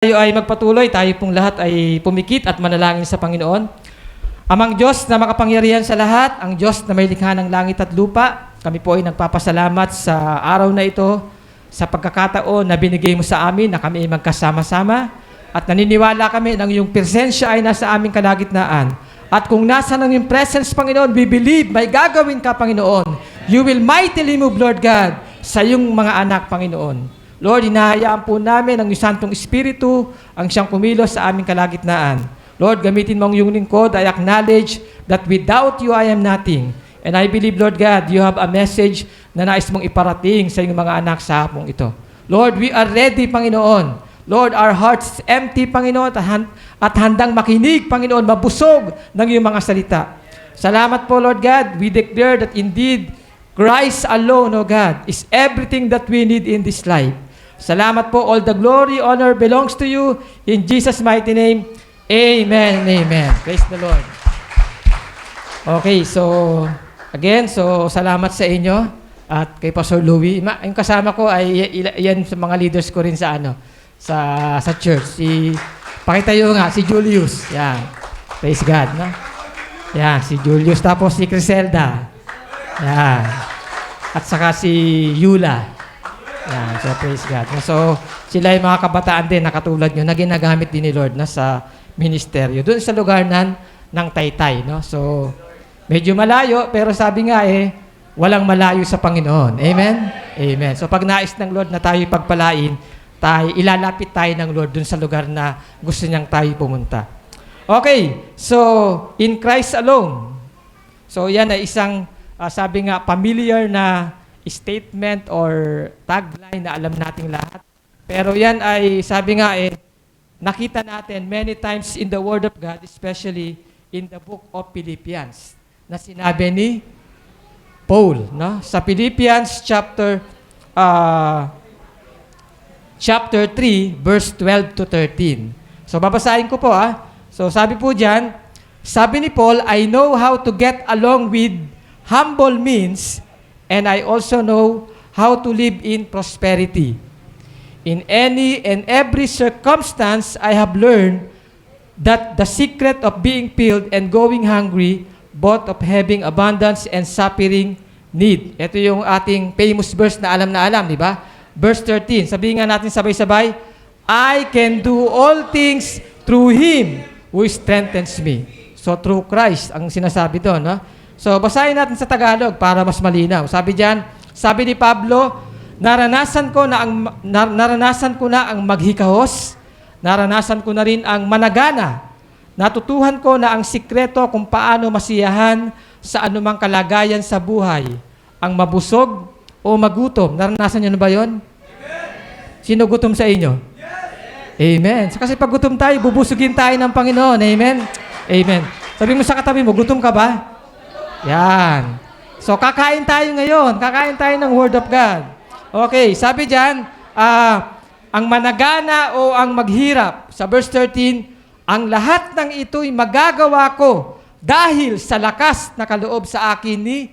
Tayo ay magpatuloy, tayo pong lahat ay pumikit at manalangin sa Panginoon. Amang Diyos na makapangyarihan sa lahat, ang Diyos na may likha ng langit at lupa, kami po ay nagpapasalamat sa araw na ito, sa pagkakataon na binigay mo sa amin na kami ay magkasama-sama at naniniwala kami na iyong presensya ay nasa aming kalagitnaan. At kung nasa ng iyong presence, Panginoon, we believe may gagawin ka, Panginoon. You will mightily move, Lord God, sa iyong mga anak, Panginoon. Lord, hinahayaan po namin ang iyong Santong Espiritu ang siyang kumilos sa aming kalagitnaan. Lord, gamitin mo ang iyong lingkod. I acknowledge that without you, I am nothing. And I believe, Lord God, you have a message na nais mong iparating sa iyong mga anak sa hapong ito. Lord, we are ready, Panginoon. Lord, our hearts empty, Panginoon, at handang makinig, Panginoon, mabusog ng iyong mga salita. Salamat po, Lord God. We declare that indeed, Christ alone, O God, is everything that we need in this life. Salamat po. All the glory, honor belongs to you. In Jesus' mighty name, amen and amen. Praise the Lord. Okay, so, again, salamat sa inyo at kay Pastor Louie. Yung kasama ko ay yan sa mga leaders ko rin sa sa church. Pakitayo nga, si Julius. Yan. Praise God, no? Yan, si Julius. Tapos si Criselda. Yan. At saka si Yula. Yan, so praise God. So, sila yung mga kabataan din na katulad nyo na ginagamit din ni Lord na sa ministeryo. Doon sa lugar ng Taytay. No? So, medyo malayo, pero sabi nga walang malayo sa Panginoon. Amen? Amen. So, pag nais ng Lord na tayo pagpalain, ilalapit tayo ng Lord doon sa lugar na gusto niyang tayo pumunta. Okay, so, in Christ alone. So, yan ay isang, sabi nga, familiar na statement or tagline na alam nating lahat. Pero yan ay, sabi nga nakita natin many times in the Word of God, especially in the book of Philippians, na sinabi ni Paul, no? Sa Philippians chapter 3, verse 12 to 13. So, babasahin ko po, So, sabi po dyan, sabi ni Paul, I know how to get along with humble means, and I also know how to live in prosperity. In any and every circumstance, I have learned that the secret of being filled and going hungry, both of having abundance and suffering need. Ito yung ating famous verse na alam, di ba? Verse 13. Sabihin nga natin sabay-sabay, I can do all things through Him who strengthens me. So, through Christ, ang sinasabi doon, no? So, basahin natin sa Tagalog para mas malinaw. Sabi diyan, sabi ni Pablo, naranasan ko na ang maghikahos, naranasan ko na rin ang managana. Natutuhan ko na ang sikreto kung paano masiyahan sa anumang kalagayan sa buhay, ang mabusog o magutom. Naranasan niyo na ba 'yon? Sino gutom sa inyo? Amen. Kasi pag gutom tayo, bubusugin tayo ng Panginoon. Amen. Amen. Sabi mo sa katabi mo, gutom ka ba? Yan. So, kakain tayo ngayon. Kakain tayo ng Word of God. Okay, sabi dyan, ang managana o ang maghirap, sa verse 13, ang lahat ng ito'y magagawa ko dahil sa lakas na kaloob sa akin ni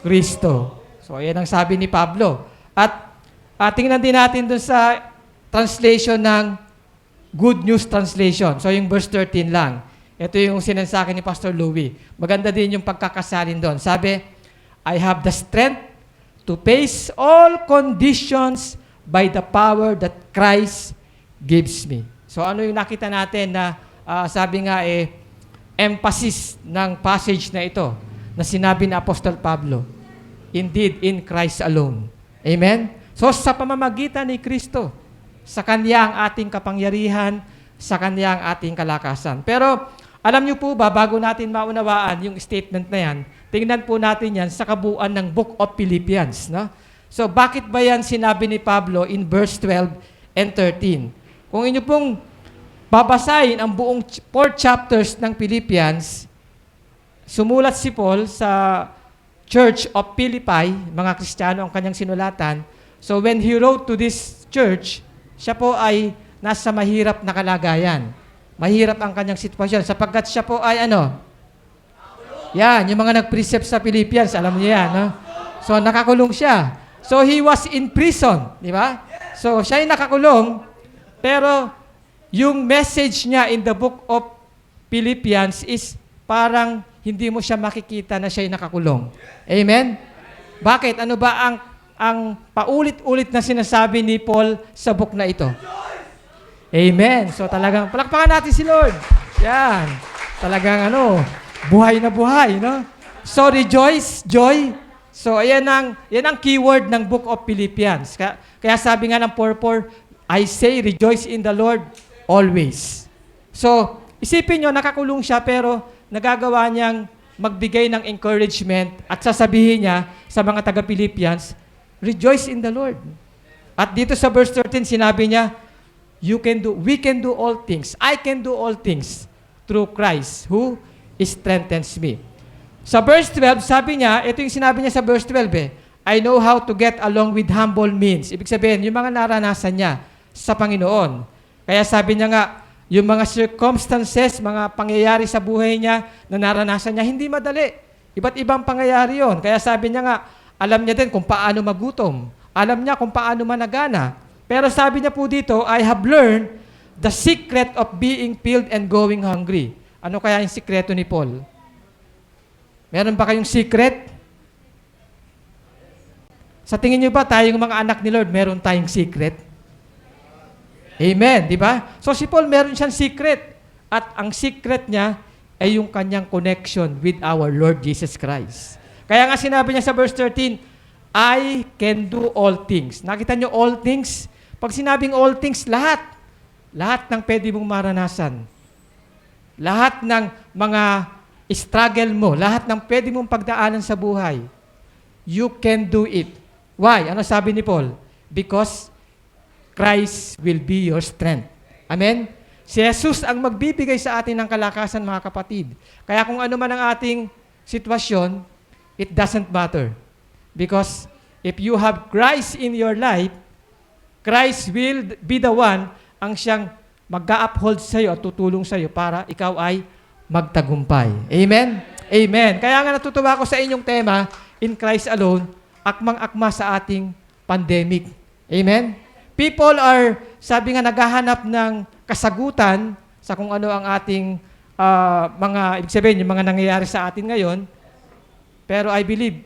Kristo. So, yan ang sabi ni Pablo. At tingnan din natin dun sa translation ng Good News Translation. So, yung verse 13 lang. Ito yung sinasabi ni Pastor Louie. Maganda din yung pagkakasalin doon. Sabi, I have the strength to face all conditions by the power that Christ gives me. So ano yung nakita natin na sabi nga emphasis ng passage na ito na sinabi ni Apostol Pablo, indeed in Christ alone. Amen? So sa pamamagitan ni Kristo, sa Kanya ang ating kapangyarihan, sa Kanya ang ating kalakasan. Pero alam niyo po ba, bago natin maunawaan yung statement na yan, tingnan po natin yan sa kabuuan ng Book of Philippians. No? So, bakit ba yan sinabi ni Pablo in verse 12 and 13? Kung inyo pong babasahin ang buong 4 chapters ng Philippians, sumulat si Paul sa Church of Philippi, mga Kristiyano ang kanyang sinulatan. So, when he wrote to this church, siya po ay nasa mahirap na kalagayan. Mahirap ang kanyang sitwasyon sapagkat siya po ay yan, yung mga nag-precept sa Philippians, alam niyo yan, no? So, nakakulong siya. So, he was in prison, di ba? So, siya ay nakakulong, pero yung message niya in the book of Philippians is parang hindi mo siya makikita na siya'y nakakulong. Amen? Bakit? Ano ba ang paulit-ulit na sinasabi ni Paul sa book na ito? Amen. So talagang, palakpakan natin si Lord. Yan. Talagang buhay na buhay, no? So rejoice, joy. So yan ang keyword ng book of Philippians. Kaya sabi nga ng 4:4, I say rejoice in the Lord always. So, isipin nyo, nakakulong siya pero nagagawa niyang magbigay ng encouragement at sasabihin niya sa mga taga-Philippians, rejoice in the Lord. At dito sa verse 13, sinabi niya, we can do all things. I can do all things through Christ who strengthens me. Sa verse 12, sabi niya, ito yung sinabi niya sa verse 12 I know how to get along with humble means. Ibig sabihin, yung mga naranasan niya sa Panginoon. Kaya sabi niya nga, yung mga circumstances, mga pangyayari sa buhay niya na naranasan niya, hindi madali. Iba't ibang pangyayari yon. Kaya sabi niya nga, alam niya din kung paano magutom. Alam niya kung paano managana. Pero sabi niya po dito, I have learned the secret of being filled and going hungry. Ano kaya yung sikreto ni Paul? Meron ba kayong secret? Sa tingin niyo ba tayong mga anak ni Lord, meron tayong secret? Amen, di ba? So si Paul meron siyang secret. At ang secret niya ay yung kanyang connection with our Lord Jesus Christ. Kaya nga sinabi niya sa verse 13, I can do all things. Nakita niyo all things? Pag sinabing all things, lahat. Lahat ng pwede mong maranasan. Lahat ng mga struggle mo, lahat ng pwede mong pagdaanan sa buhay, you can do it. Why? Ano sabi ni Paul? Because Christ will be your strength. Amen? Si Jesus ang magbibigay sa atin ng kalakasan, mga kapatid. Kaya kung ano man ang ating sitwasyon, it doesn't matter. Because if you have Christ in your life, Christ will be the one ang siyang mag-uphold sa iyo at tutulong sa iyo para ikaw ay magtagumpay. Amen? Amen. Kaya nga natutuwa ko sa inyong tema, in Christ alone, akmang-akma sa ating pandemic. Amen? People are, sabi nga, naghahanap ng kasagutan sa kung ano ang ating ibig sabihin, yung mga nangyayari sa atin ngayon. Pero I believe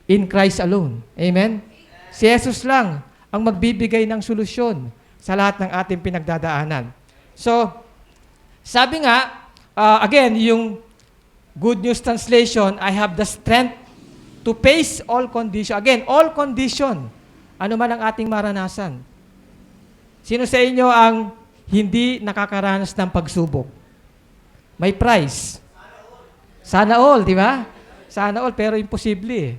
in Christ alone. Amen? Si Jesus lang ang magbibigay ng solusyon sa lahat ng ating pinagdadaanan. So, sabi nga, again, yung Good News Translation, I have the strength to face all condition. Again, all condition. Ano man ang ating maranasan. Sino sa inyo ang hindi nakakaranas ng pagsubok? May prize. Sana all, di ba? Sana all, pero imposible eh.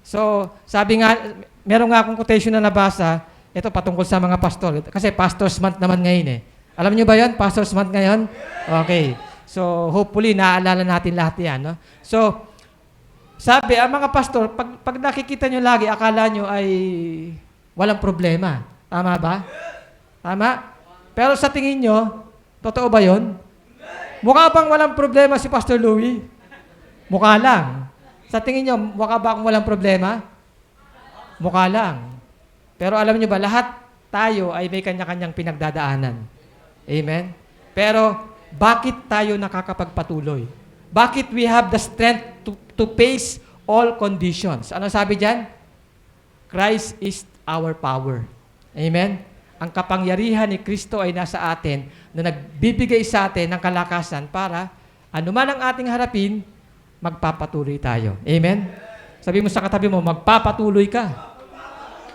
So, sabi nga, meron nga akong quotation na nabasa, ito patungkol sa mga pastor. Kasi Pastor's Month naman ngayon eh. Alam niyo ba yan? Pastor's Month ngayon? Okay. So, hopefully, naaalala natin lahat yan. No? So, sabi, ang mga pastor, pag nakikita nyo lagi, akala nyo ay walang problema. Tama ba? Tama? Pero sa tingin nyo, totoo ba yon? Mukha bang walang problema si Pastor Louie? Mukha lang. Sa tingin nyo, mukha ba akong walang problema? Mukha lang. Pero alam nyo ba, lahat tayo ay may kanya-kanyang pinagdadaanan. Amen? Pero, bakit tayo nakakapagpatuloy? Bakit we have the strength to face all conditions? Ano sabi dyan? Christ is our power. Amen? Ang kapangyarihan ni Kristo ay nasa atin na nagbibigay sa atin ng kalakasan para anuman ang ating harapin, magpapatuloy tayo. Amen? Sabi mo sa katabi mo, magpapatuloy ka.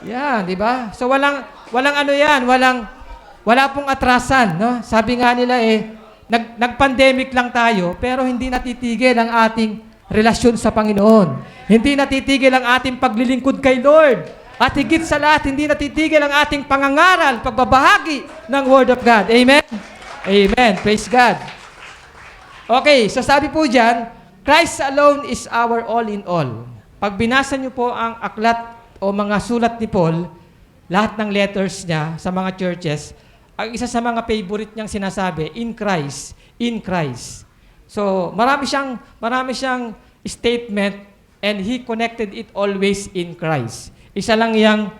Yan, di ba? So walang ano yan, wala pong atrasan, no? Sabi nga nila nag-pandemic lang tayo, pero hindi natitigil ang ating relasyon sa Panginoon. Hindi natitigil ang ating paglilingkod kay Lord. At higit sa lahat, hindi natitigil ang ating pangangaral, pagbabahagi ng Word of God. Amen? Amen. Praise God. Okay, so sabi po dyan, Christ alone is our all in all. Pag binasa niyo po ang aklat o mga sulat ni Paul, lahat ng letters niya sa mga churches, ang isa sa mga favorite niyang sinasabi, in Christ, in Christ. So, marami siyang statement and he connected it always in Christ. Isa lang yang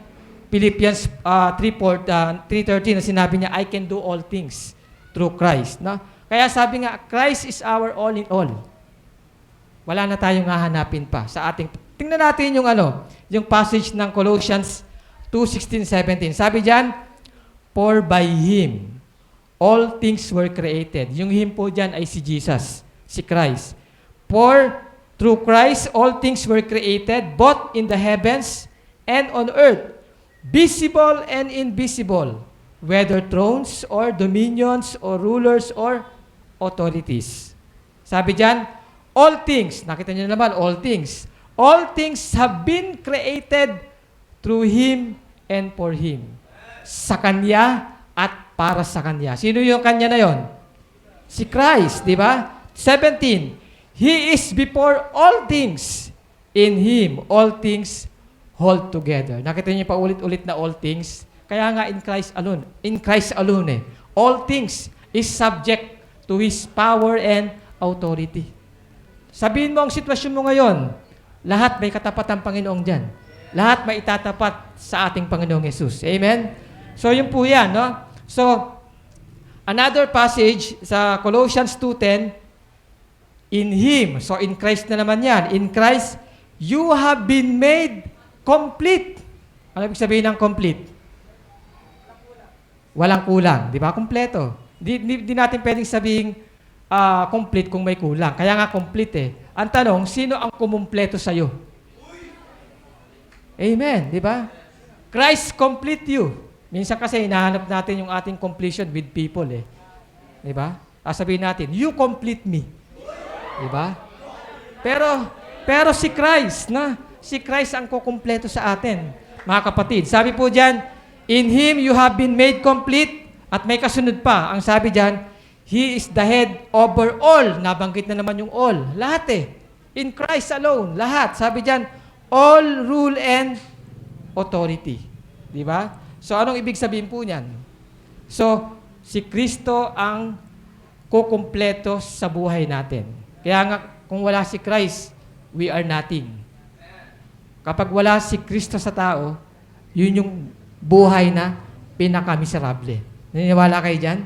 Philippians 3:13 na sinabi niya, I can do all things through Christ. No? Kaya sabi nga, Christ is our all in all. Wala na tayong hahanapin pa sa ating... Tingnan natin yung passage ng Colossians 2:16-17. Sabi diyan, for by Him, all things were created. Yung Him po diyan ay si Jesus, si Christ. For through Christ, all things were created, both in the heavens and on earth, visible and invisible, whether thrones or dominions or rulers or authorities. Sabi diyan, all things, nakita niyo naman, all things have been created through Him and for Him. Sa Kanya at para sa Kanya. Sino yung Kanya na yon? Si Christ, di ba? 17, He is before all things. In Him, all things hold together. Nakita niyo pa ulit-ulit na all things? Kaya nga in Christ alone. In Christ alone eh. All things is subject to His power and authority. Sabihin mo ang sitwasyon mo ngayon, lahat may katapat ang Panginoong dyan. Lahat may itatapat sa ating Panginoong Jesus. Amen? So, yun po yan, no? So, another passage sa Colossians 2:10, in Him, so in Christ na naman yan, in Christ, you have been made complete. Ano ibig sabihin ng complete? Walang kulang. Di ba? Kompleto. Di natin pwedeng sabihin complete kung may kulang. Kaya nga complete eh. Ang tanong, sino ang kumumpleto sa'yo? Amen, di ba? Christ complete you. Minsan kasi hinahanap natin yung ating completion with people eh. Di ba? Sabihin natin, you complete me. Di ba? Pero si Christ, si Christ ang kukumpleto sa atin. Mga kapatid, sabi po diyan, in Him you have been made complete. At may kasunod pa, ang sabi diyan, He is the head over all. Nabanggit na naman yung all. Lahat eh. In Christ alone. Lahat. Sabi diyan, all rule and authority. Di ba? So, anong ibig sabihin po niyan? So, si Kristo ang kukumpleto sa buhay natin. Kaya nga, kung wala si Christ, we are nothing. Kapag wala si Kristo sa tao, yun yung buhay na pinaka-miserable. Naniniwala kayo dyan?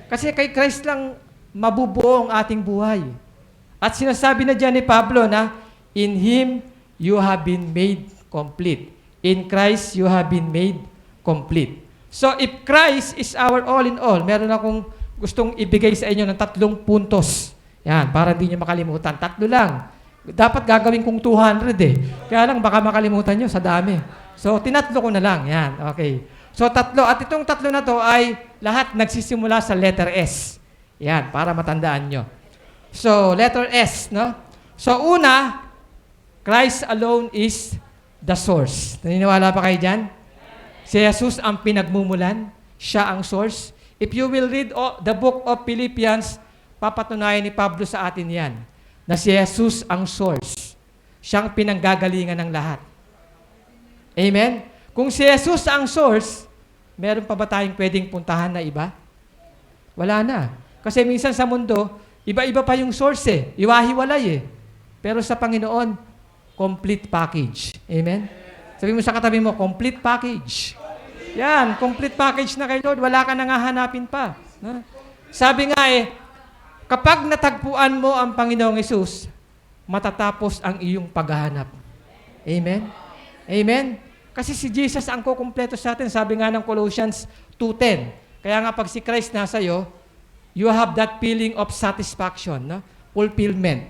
Kasi kay Christ lang mabubuo ang ating buhay. At sinasabi na dyan ni Pablo na, in Him, you have been made complete. In Christ, you have been made complete. So, if Christ is our all in all, meron akong gustong ibigay sa inyo ng 3 puntos. Yan, para hindi nyo makalimutan. 3 lang. Dapat gagawin kong 200 eh. Kaya lang, baka makalimutan nyo sa dami. So, tinatlo ko na lang. Yan, okay. So, 3. At itong 3 na to ay lahat nagsisimula sa letter S. Yan, para matandaan nyo. So, letter S, no? So, una, Christ alone is the source. Naniniwala pa kayo dyan? Si Jesus ang pinagmumulan. Siya ang source. If you will read the book of Philippians, papatunayan ni Pablo sa atin yan, na si Jesus ang source. Siyang pinanggagalingan ng lahat. Amen? Kung si Jesus ang source, meron pa ba tayong pwedeng puntahan na iba? Wala na. Kasi minsan sa mundo, iba-iba pa yung source eh. Iwahiwalay eh. Pero sa Panginoon, complete package. Amen? Sabi mo sa katabi mo, complete package. Yan, complete package na kay Lord. Wala ka nang hahanapin pa. No? Sabi nga eh, kapag natagpuan mo ang Panginoong Hesus, matatapos ang iyong paghahanap. Amen? Amen? Kasi si Jesus ang kukumpleto sa atin. Sabi nga ng Colossians 2:10. Kaya nga pag si Christ nasa iyo, you have that feeling of satisfaction, no? Fulfillment.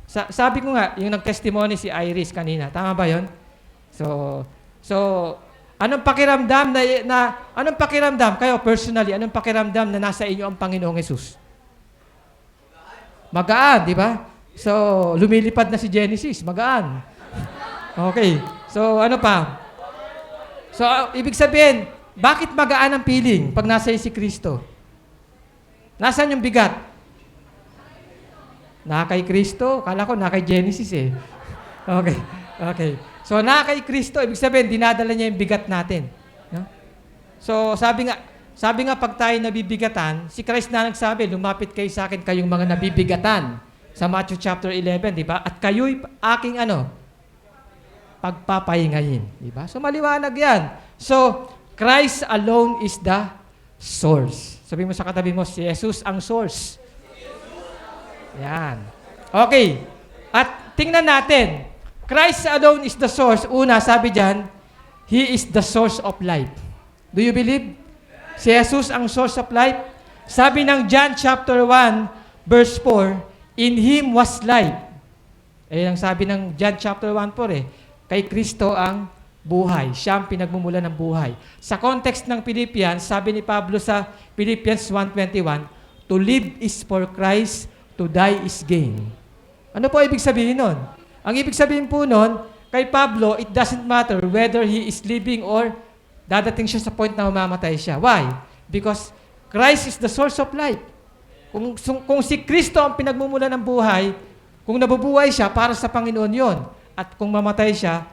Sabi ko nga, yung nag-testimony si Iris kanina. Tama ba yon? So, anong pakiramdam anong pakiramdam kayo personally, anong pakiramdam na nasa inyo ang Panginoong Hesus? Magaan, di ba? So, lumilipad na si Genesis, magaan. Okay. So, ano pa? So, ibig sabihin, bakit magaan ang feeling pag nasa si Kristo? Nasaan yung bigat? Na kay Kristo? Kala ko na kay Genesis eh. Okay. Okay. So, na kay Kristo, ibig sabihin, dinadala niya yung bigat natin. No? So, sabi nga pag tayo nabibigatan, si Christ na nagsabi, lumapit kayo sa akin kayong mga nabibigatan. Sa Matthew chapter 11, di ba? At kayo'y aking pagpapahingahin. Diba? So maliwanag yan. So, Christ alone is the source. Sabi mo sa katabi mo, si Jesus ang source. Yan. Okay. At tingnan natin. Christ alone is the source. Una, sabi dyan, He is the source of life. Do you believe? Si Jesus ang source of life. Sabi ng John chapter 1, verse 4, in Him was life. Ang sabi ng John chapter 1 po kay Kristo ang buhay. Siya ang pinagmumula ng buhay. Sa context ng Philippians, sabi ni Pablo sa Philippians 1:21, to live is for Christ, to die is gain. Ano po ibig sabihin nun? Ang ibig sabihin po nun, kay Pablo, it doesn't matter whether he is living or dadating siya sa point na mamamatay siya. Why? Because Christ is the source of life. Kung si Kristo ang pinagmumula ng buhay, kung nabubuhay siya, para sa Panginoon yon. At kung mamatay siya,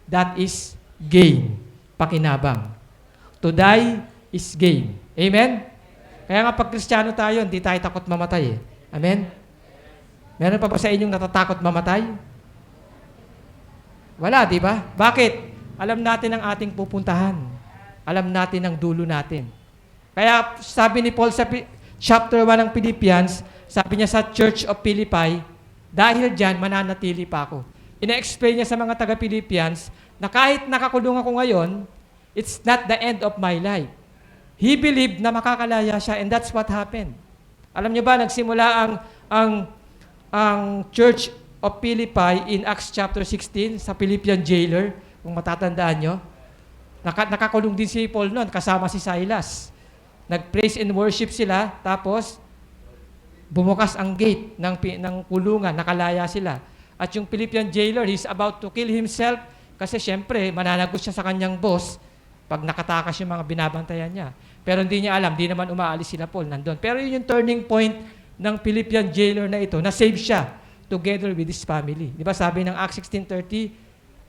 that is gain. Pakinabang. To die is gain. Amen? Kaya nga pag Kristiyano tayo, hindi tayo takot mamatay. Amen? Meron pa ba sa inyong natatakot mamatay? Wala, di ba? Bakit? Alam natin ang ating pupuntahan. Alam natin ang dulo natin. Kaya sabi ni Paul sa chapter 1 ng Philippians, sabi niya sa Church of Philippi, dahil dyan, mananatili pa ako. Ina-explain niya sa mga taga-Philippians na kahit nakakulong ako ngayon, it's not the end of my life. He believed na makakalaya siya, and that's what happened. Alam niyo ba, nagsimula ang Church of Philippi in Acts chapter 16 sa Philippian jailer, kung matatandaan nyo. Nakakulong din si Paul noon, kasama si Silas. Nag-praise and worship sila, tapos bumukas ang gate ng kulungan, nakalaya sila. At yung Philippian jailer, he's about to kill himself kasi syempre, mananagot siya sa kanyang boss pag nakatakas yung mga binabantayan niya. Pero hindi niya alam, di naman umaalis sila Paul, nandun. Pero yun yung turning point ng Philippian jailer na ito, na-save siya together with his family. Di ba sabi ng Acts 16:30,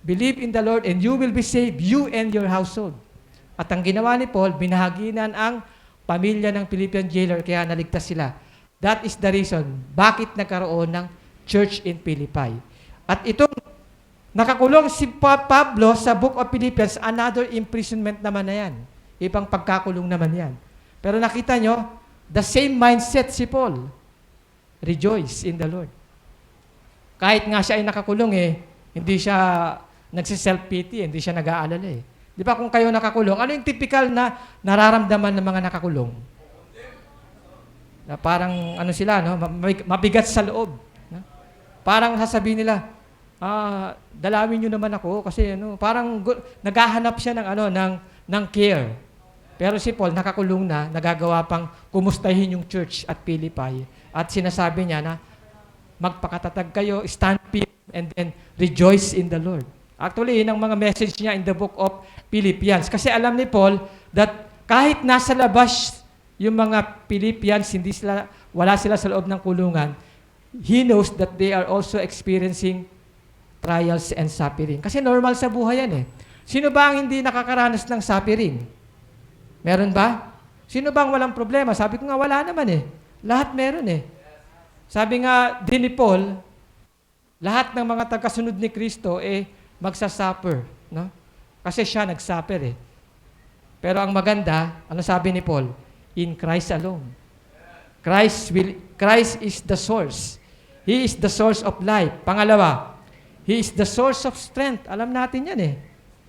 believe in the Lord and you will be saved, you and your household. At ang ginawa ni Paul, binahaginan ang pamilya ng Philippian jailer, kaya naligtas sila. That is the reason bakit nagkaroon ng church in Philippi. At itong nakakulong si Pablo sa Book of Philippians, another imprisonment naman na yan. Ibang pagkakulong naman yan. Pero nakita nyo, the same mindset si Paul. Rejoice in the Lord. Kahit nga siya ay nakakulong hindi siya nagsiself-pity, hindi siya nag-aalala Di ba kung kayo nakakulong, ano yung typical na nararamdaman ng mga nakakulong? Na parang sila, no? Mabigat sa loob. No? Parang sasabihin nila, dalawin nyo naman ako kasi parang naghahanap siya ng care. Pero si Paul nakakulong na, nagagawa pang kumustahin yung church at Philippi. At sinasabi niya na magpakatatag kayo, stand firm, and then rejoice in the Lord. Actually, yun ang mga message niya in the book of Philippians. Kasi alam ni Paul that kahit nasa labas yung mga Philippians, wala sila sa loob ng kulungan, he knows that they are also experiencing trials and suffering. Kasi normal sa buhay yan Sino ba ang hindi nakakaranas ng suffering? Meron ba? Sino ba ang walang problema? Sabi ko nga, wala naman Lahat meron Sabi nga din ni Paul, lahat ng mga tagasunod ni Kristo magsasuffer, no? Kasi siya nagsuffer Pero ang maganda, ano sabi ni Paul? In Christ alone. Christ is the source. He is the source of life. Pangalawa, He is the source of strength. Alam natin yan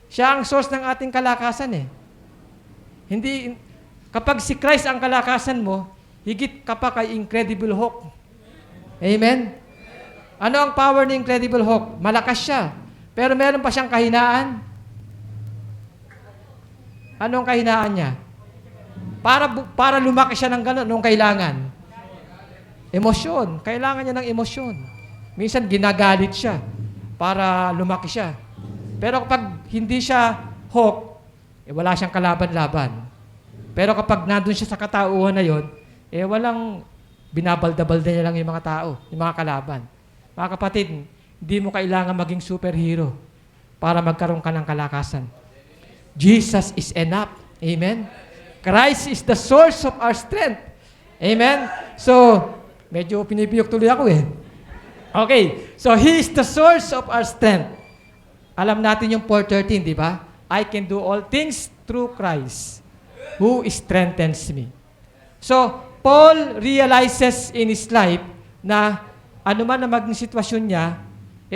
Siya ang source ng ating kalakasan Hindi, kapag si Christ ang kalakasan mo, higit ka pa kay Incredible Hulk. Amen? Ano ang power ni Incredible Hulk? Malakas siya. Pero meron pa siyang kahinaan. Anong kahinaan niya? Para lumaki siya ng gano'n, anong kailangan? Emosyon. Kailangan niya ng emosyon. Minsan ginagalit siya para lumaki siya. Pero kapag hindi siya Hulk, wala siyang kalaban-laban. Pero kapag nandun siya sa katauhan na yon, walang binabalda-balda niya lang yung mga tao, yung mga kalaban. Mga kapatid, hindi mo kailangan maging superhero para magkaroon ka ng kalakasan. Jesus is enough. Amen? Christ is the source of our strength. Amen? So, medyo pinipiyok tuloy ako Okay. So, He is the source of our strength. Alam natin yung 4:13, di ba? I can do all things through Christ who strengthens me. So, Paul realizes in his life na anuman na maging sitwasyon niya,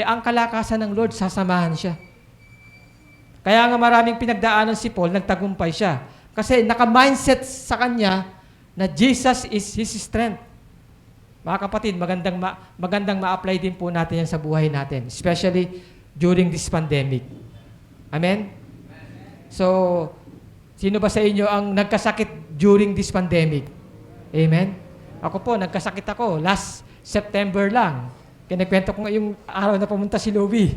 ang kalakasan ng Lord, sasamahan siya. Kaya nga maraming pinagdaanan si Paul, nagtagumpay siya. Kasi naka-mindset sa kanya na Jesus is his strength. Mga kapatid, magandang ma-apply din po natin yan sa buhay natin, especially during this pandemic. Amen? So, sino ba sa inyo ang nagkasakit during this pandemic? Amen? Ako po, nagkasakit ako last September lang. Kinikwento ko nga yung araw na pumunta si Louie.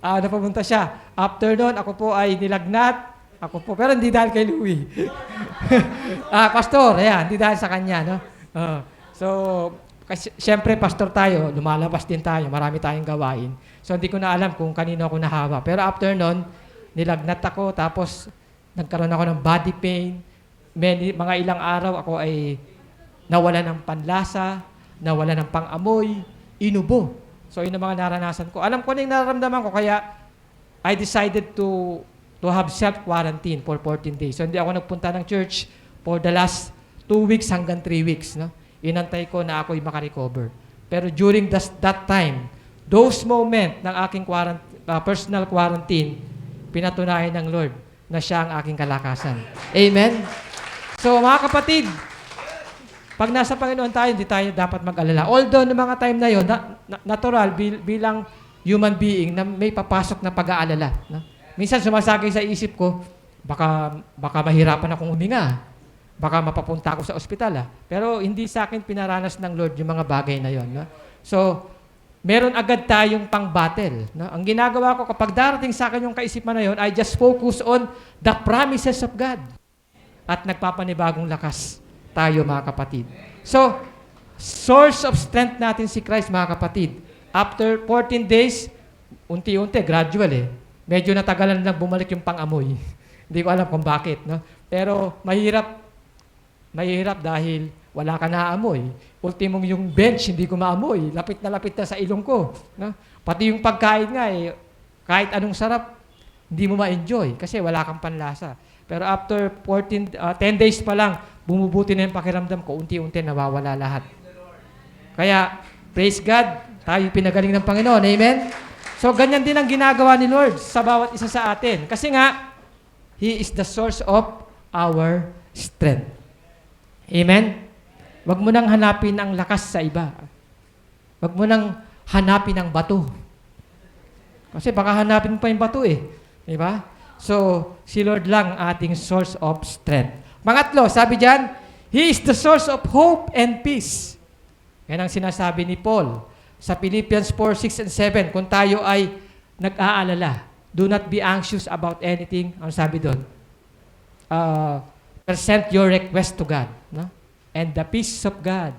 Napapunta siya. After noon, ako po ay nilagnat. Ako po, pero hindi dahil kay Louie. Pastor, ayan, hindi dahil sa kanya, no? So, kasi, syempre, pastor tayo, lumalabas din tayo, marami tayong gawain. So, hindi ko na alam kung kanino ako nahawa. Pero after noon, nilagnat ako, tapos nagkaroon ako ng body pain. Mga ilang araw ako ay nawala ng panlasa, nawala ng pang-amoy, inubo. So, yun ang mga naranasan ko. Alam ko na yung nararamdaman ko, kaya I decided to have self-quarantine for 14 days. So, hindi ako nagpunta ng church for the last 2 weeks hanggang 3 weeks. No? Inantay ko na ako'y makarecover. Pero during that time, those moment ng aking personal quarantine, pinatunayan ng Lord na siya ang aking kalakasan. Amen? So, mga kapatid, pag nasa Panginoon tayo, hindi tayo dapat mag-alala. Although, noong mga time na yun, natural, bilang human being, na may papasok na pag-aalala. No? Minsan, sumasagay sa isip ko, baka mahirapan akong huminga. Baka mapapunta ako sa ospital. Pero hindi sa akin pinaranas ng Lord yung mga bagay na yon. No? So, meron agad tayong pang-battle. No? Ang ginagawa ko, kapag darating sa akin yung kaisipan na yon, I just focus on the promises of God. At nagpapanibagong lakas tayo, mga kapatid. So, source of strength natin si Christ, mga kapatid. After 14 days, unti-unti, gradual Medyo natagalan lang bumalik yung pang-amoy. Hindi ko alam kung bakit. No? Pero mahirap dahil wala ka naamoy. Ultimong yung bench, hindi ko maamoy. Lapit na sa ilong ko. No? Pati yung pagkain nga, kahit anong sarap, hindi mo ma-enjoy kasi wala kang panlasa. Pero after 10 days pa lang, bumubuti na yung pakiramdam ko, unti-unti nawawala lahat. Kaya, praise God, tayo pinagaling ng Panginoon. Amen? So, ganyan din ang ginagawa ni Lord sa bawat isa sa atin. Kasi nga, He is the source of our strength. Amen? Huwag mo nang hanapin ang lakas sa iba. Huwag mo nang hanapin ang bato. Kasi baka hanapin pa yung bato Di ba? So, si Lord lang ating source of strength. Pangatlo, sabi diyan, He is the source of hope and peace. Yan ang sinasabi ni Paul sa Philippians 4:6 and 7. Kung tayo ay nag-aalala, do not be anxious about anything. Ano sabi doon? Present your request to God. No? And the peace of God,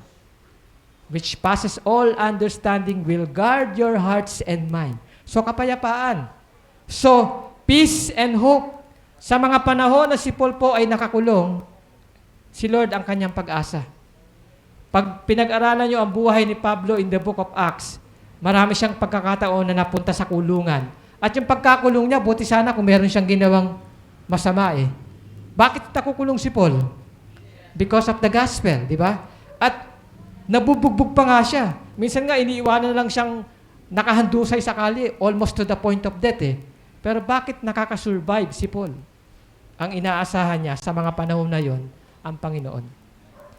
which passes all understanding, will guard your hearts and mind. So, kapayapaan. So, peace and hope. Sa mga panahon na si Paul po ay nakakulong, si Lord ang kanyang pag-asa. Pag pinag-aralan nyo ang buhay ni Pablo in the book of Acts, marami siyang pagkakataon na napunta sa kulungan. At yung pagkakulong niya, buti sana kung meron siyang ginawang masama Bakit nakukulong si Paul? Because of the gospel, di ba? At nabubugbog pa nga siya. Minsan nga, iniiwanan na lang siyang nakahandusay sa kali, almost to the point of death Pero bakit nakakasurvive si Paul? Ang inaasahan niya sa mga panahon na yon, ang Panginoon.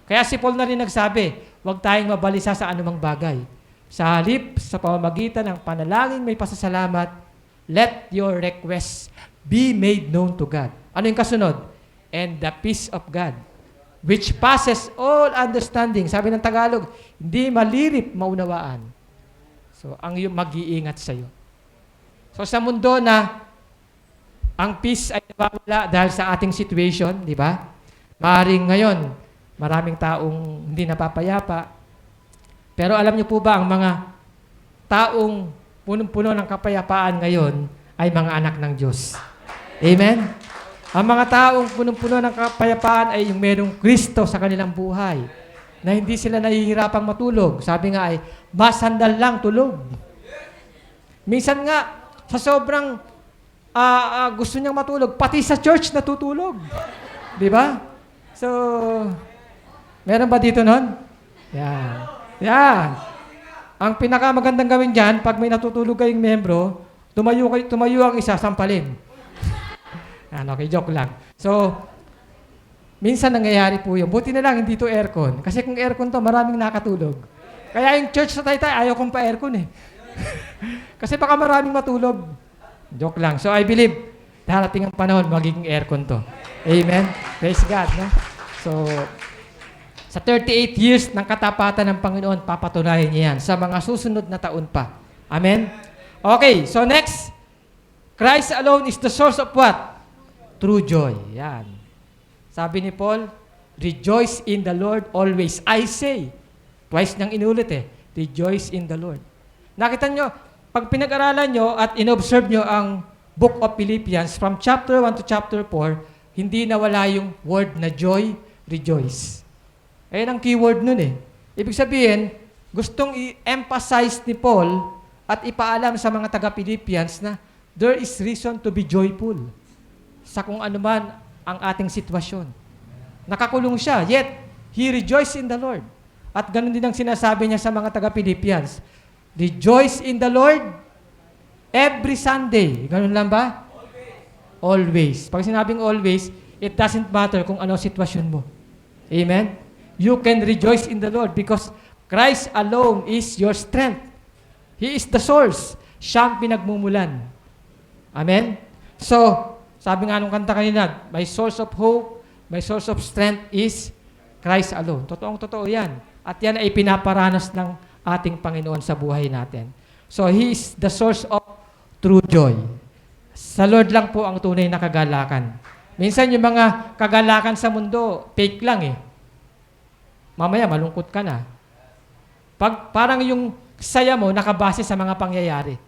Kaya si Paul na rin nagsabi, huwag tayong mabalisa sa anumang bagay. Sa halip, sa pamamagitan ng panalangin may pasasalamat, let your requests be made known to God. Ano yung kasunod? And the peace of God, which passes all understanding. Sabi ng Tagalog, hindi malirip maunawaan. So, ang mag-iingat sa'yo. So, sa mundo na ang peace ay nawawala dahil sa ating situation, di ba? Maaaring ngayon, maraming taong hindi napapayapa. Pero alam niyo po ba, ang mga taong punong-puno ng kapayapaan ngayon ay mga anak ng Diyos. Amen? Ang mga taong punong-puno ng kapayapaan ay yung merong Kristo sa kanilang buhay, na hindi sila nahihirapang matulog. Sabi nga ay, masandal lang tulog. Minsan nga, Sa sobrang gusto niyang matulog, pati sa church natutulog. Di ba? So, meron ba dito nun? Yan. Yan. Ang pinakamagandang gawin dyan, pag may natutulog kayong membro, tumayo ang isa, sampalin. Okay, joke lang. So, minsan nangyayari po yun. Buti na lang, hindi to aircon. Kasi kung aircon to, maraming nakatulog. Kaya yung church sa Taytay, ayaw kong pa-aircon eh. Kasi baka maraming matulog. Joke lang. So, I believe, darating ang panahon, magiging aircon to. Amen? Praise God. No? So, sa 38 years ng katapatan ng Panginoon, papatunayan niya yan sa mga susunod na taon pa. Amen? Okay, so next, Christ alone is the source of what? True joy. Yan. Sabi ni Paul, rejoice in the Lord always. I say, twice niyang inulit rejoice in the Lord. Nakita nyo, pag pinag-aralan nyo at inobserve nyo ang Book of Philippians, from chapter 1 to chapter 4, hindi nawala yung word na joy, rejoice. Ayan ang keyword nun Ibig sabihin, gustong i-emphasize ni Paul at ipaalam sa mga taga-Philippians na there is reason to be joyful sa kung ano man ang ating sitwasyon. Nakakulong siya, yet he rejoiced in the Lord. At ganun din ang sinasabi niya sa mga taga-Philippians. Rejoice in the Lord every Sunday. Ganun lang ba? Always. Pag sinabing always, it doesn't matter kung ano sitwasyon mo. Amen? You can rejoice in the Lord because Christ alone is your strength. He is the source. Siya ang pinagmumulan. Amen? So, sabi nga nung kanta kanina, my source of hope, my source of strength is Christ alone. Totoong-totoo yan. At yan ay pinaparanas ng ating Panginoon sa buhay natin. So, He is the source of true joy. Sa Lord lang po ang tunay na kagalakan. Minsan yung mga kagalakan sa mundo, fake lang Mamaya, malungkot ka na. Parang yung saya mo, nakabase sa mga pangyayari.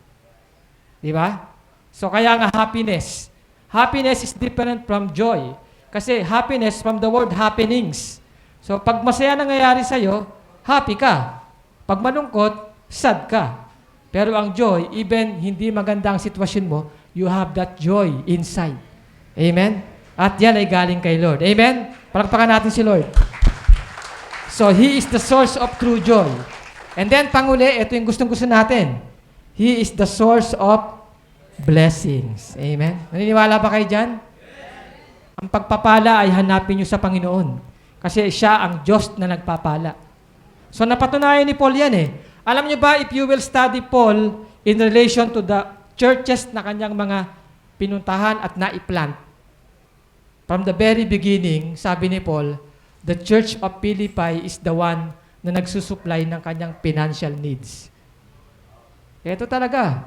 Di ba? So, kaya nga happiness. Happiness is different from joy. Kasi happiness from the word happenings. So, pag masaya nangyayari sa'yo, happy ka. Pag malungkot, sad ka. Pero ang joy, even hindi maganda ang sitwasyon mo, you have that joy inside. Amen? At yan ay galing kay Lord. Amen? Palakpakan natin si Lord. So, He is the source of true joy. And then, panguli, ito yung gustong-gusto natin. He is the source of blessings. Amen? Naniniwala ba kayo dyan? Ang pagpapala ay hanapin nyo sa Panginoon. Kasi siya ang Diyos na nagpapala. So, napatunayan ni Paul yan Alam nyo ba, if you will study Paul in relation to the churches na kanyang mga pinuntahan at naiplant, from the very beginning, sabi ni Paul, the Church of Philippi is the one na nagsusupply ng kanyang financial needs. Ito talaga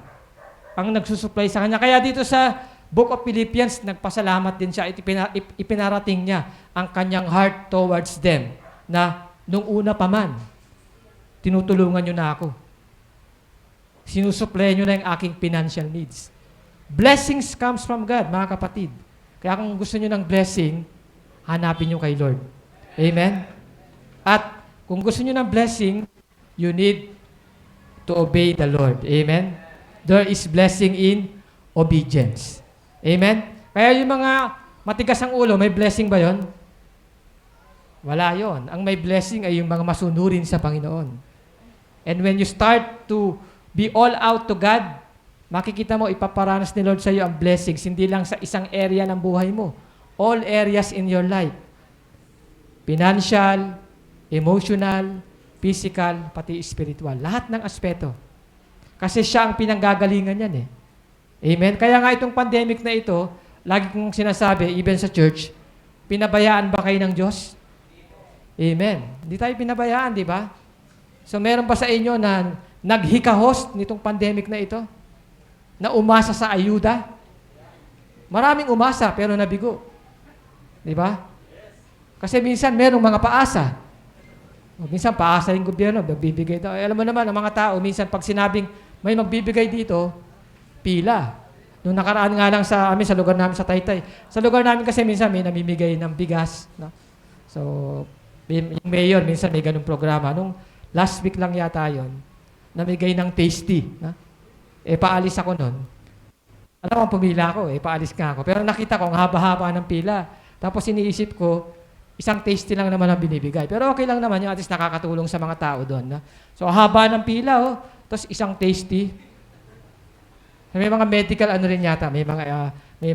ang nagsusupply sa kanya. Kaya dito sa Book of Philippians, nagpasalamat din siya. Ipinarating niya ang kanyang heart towards them na nung una pa man, tinutulungan nyo na ako. Sinusupply nyo na yung aking financial needs. Blessings comes from God, mga kapatid. Kaya kung gusto nyo ng blessing, hanapin nyo kay Lord. Amen? At kung gusto nyo ng blessing, you need to obey the Lord. Amen? There is blessing in obedience. Amen? Kaya yung mga matigas ang ulo, may blessing ba yon? Wala yon. Ang may blessing ay yung mga masunurin sa Panginoon. And when you start to be all out to God, makikita mo, ipaparanas ni Lord sa iyo ang blessings, hindi lang sa isang area ng buhay mo. All areas in your life. Financial, emotional, physical, pati spiritual. Lahat ng aspeto. Kasi siya ang pinanggagalingan yan Amen? Kaya nga itong pandemic na ito, lagi kong sinasabi, even sa church, pinabayaan ba kayo ng Diyos? Amen. Hindi tayo pinabayaan, di ba? So meron ba sa inyo na naghikahos nitong pandemic na ito? Na umasa sa ayuda? Maraming umasa pero nabigo. Di ba? Kasi minsan merong mga paasa. Minsan paasa yung gobyerno, magbibigay daw. Alam mo naman, ang mga tao, minsan pag sinabing may magbibigay dito, pila. Nung nakaraan nga lang sa amin, sa lugar namin sa Taytay. Sa lugar namin kasi minsan may namimigay ng bigas. No? So, yung mayor, minsan may ganung programa. Nung last week lang yata yon, namigay ng tasty. No? Paalis ako nun. Alam mo, pumila ako paalis nga ako. Pero nakita ko, ang haba-haba ng pila. Tapos iniisip ko, isang tasty lang naman ang binibigay. Pero okay lang naman yung at least nakakatulong sa mga tao doon. No? So, haba ng pila, tapos isang tasty. May mga medical ano rin yata, may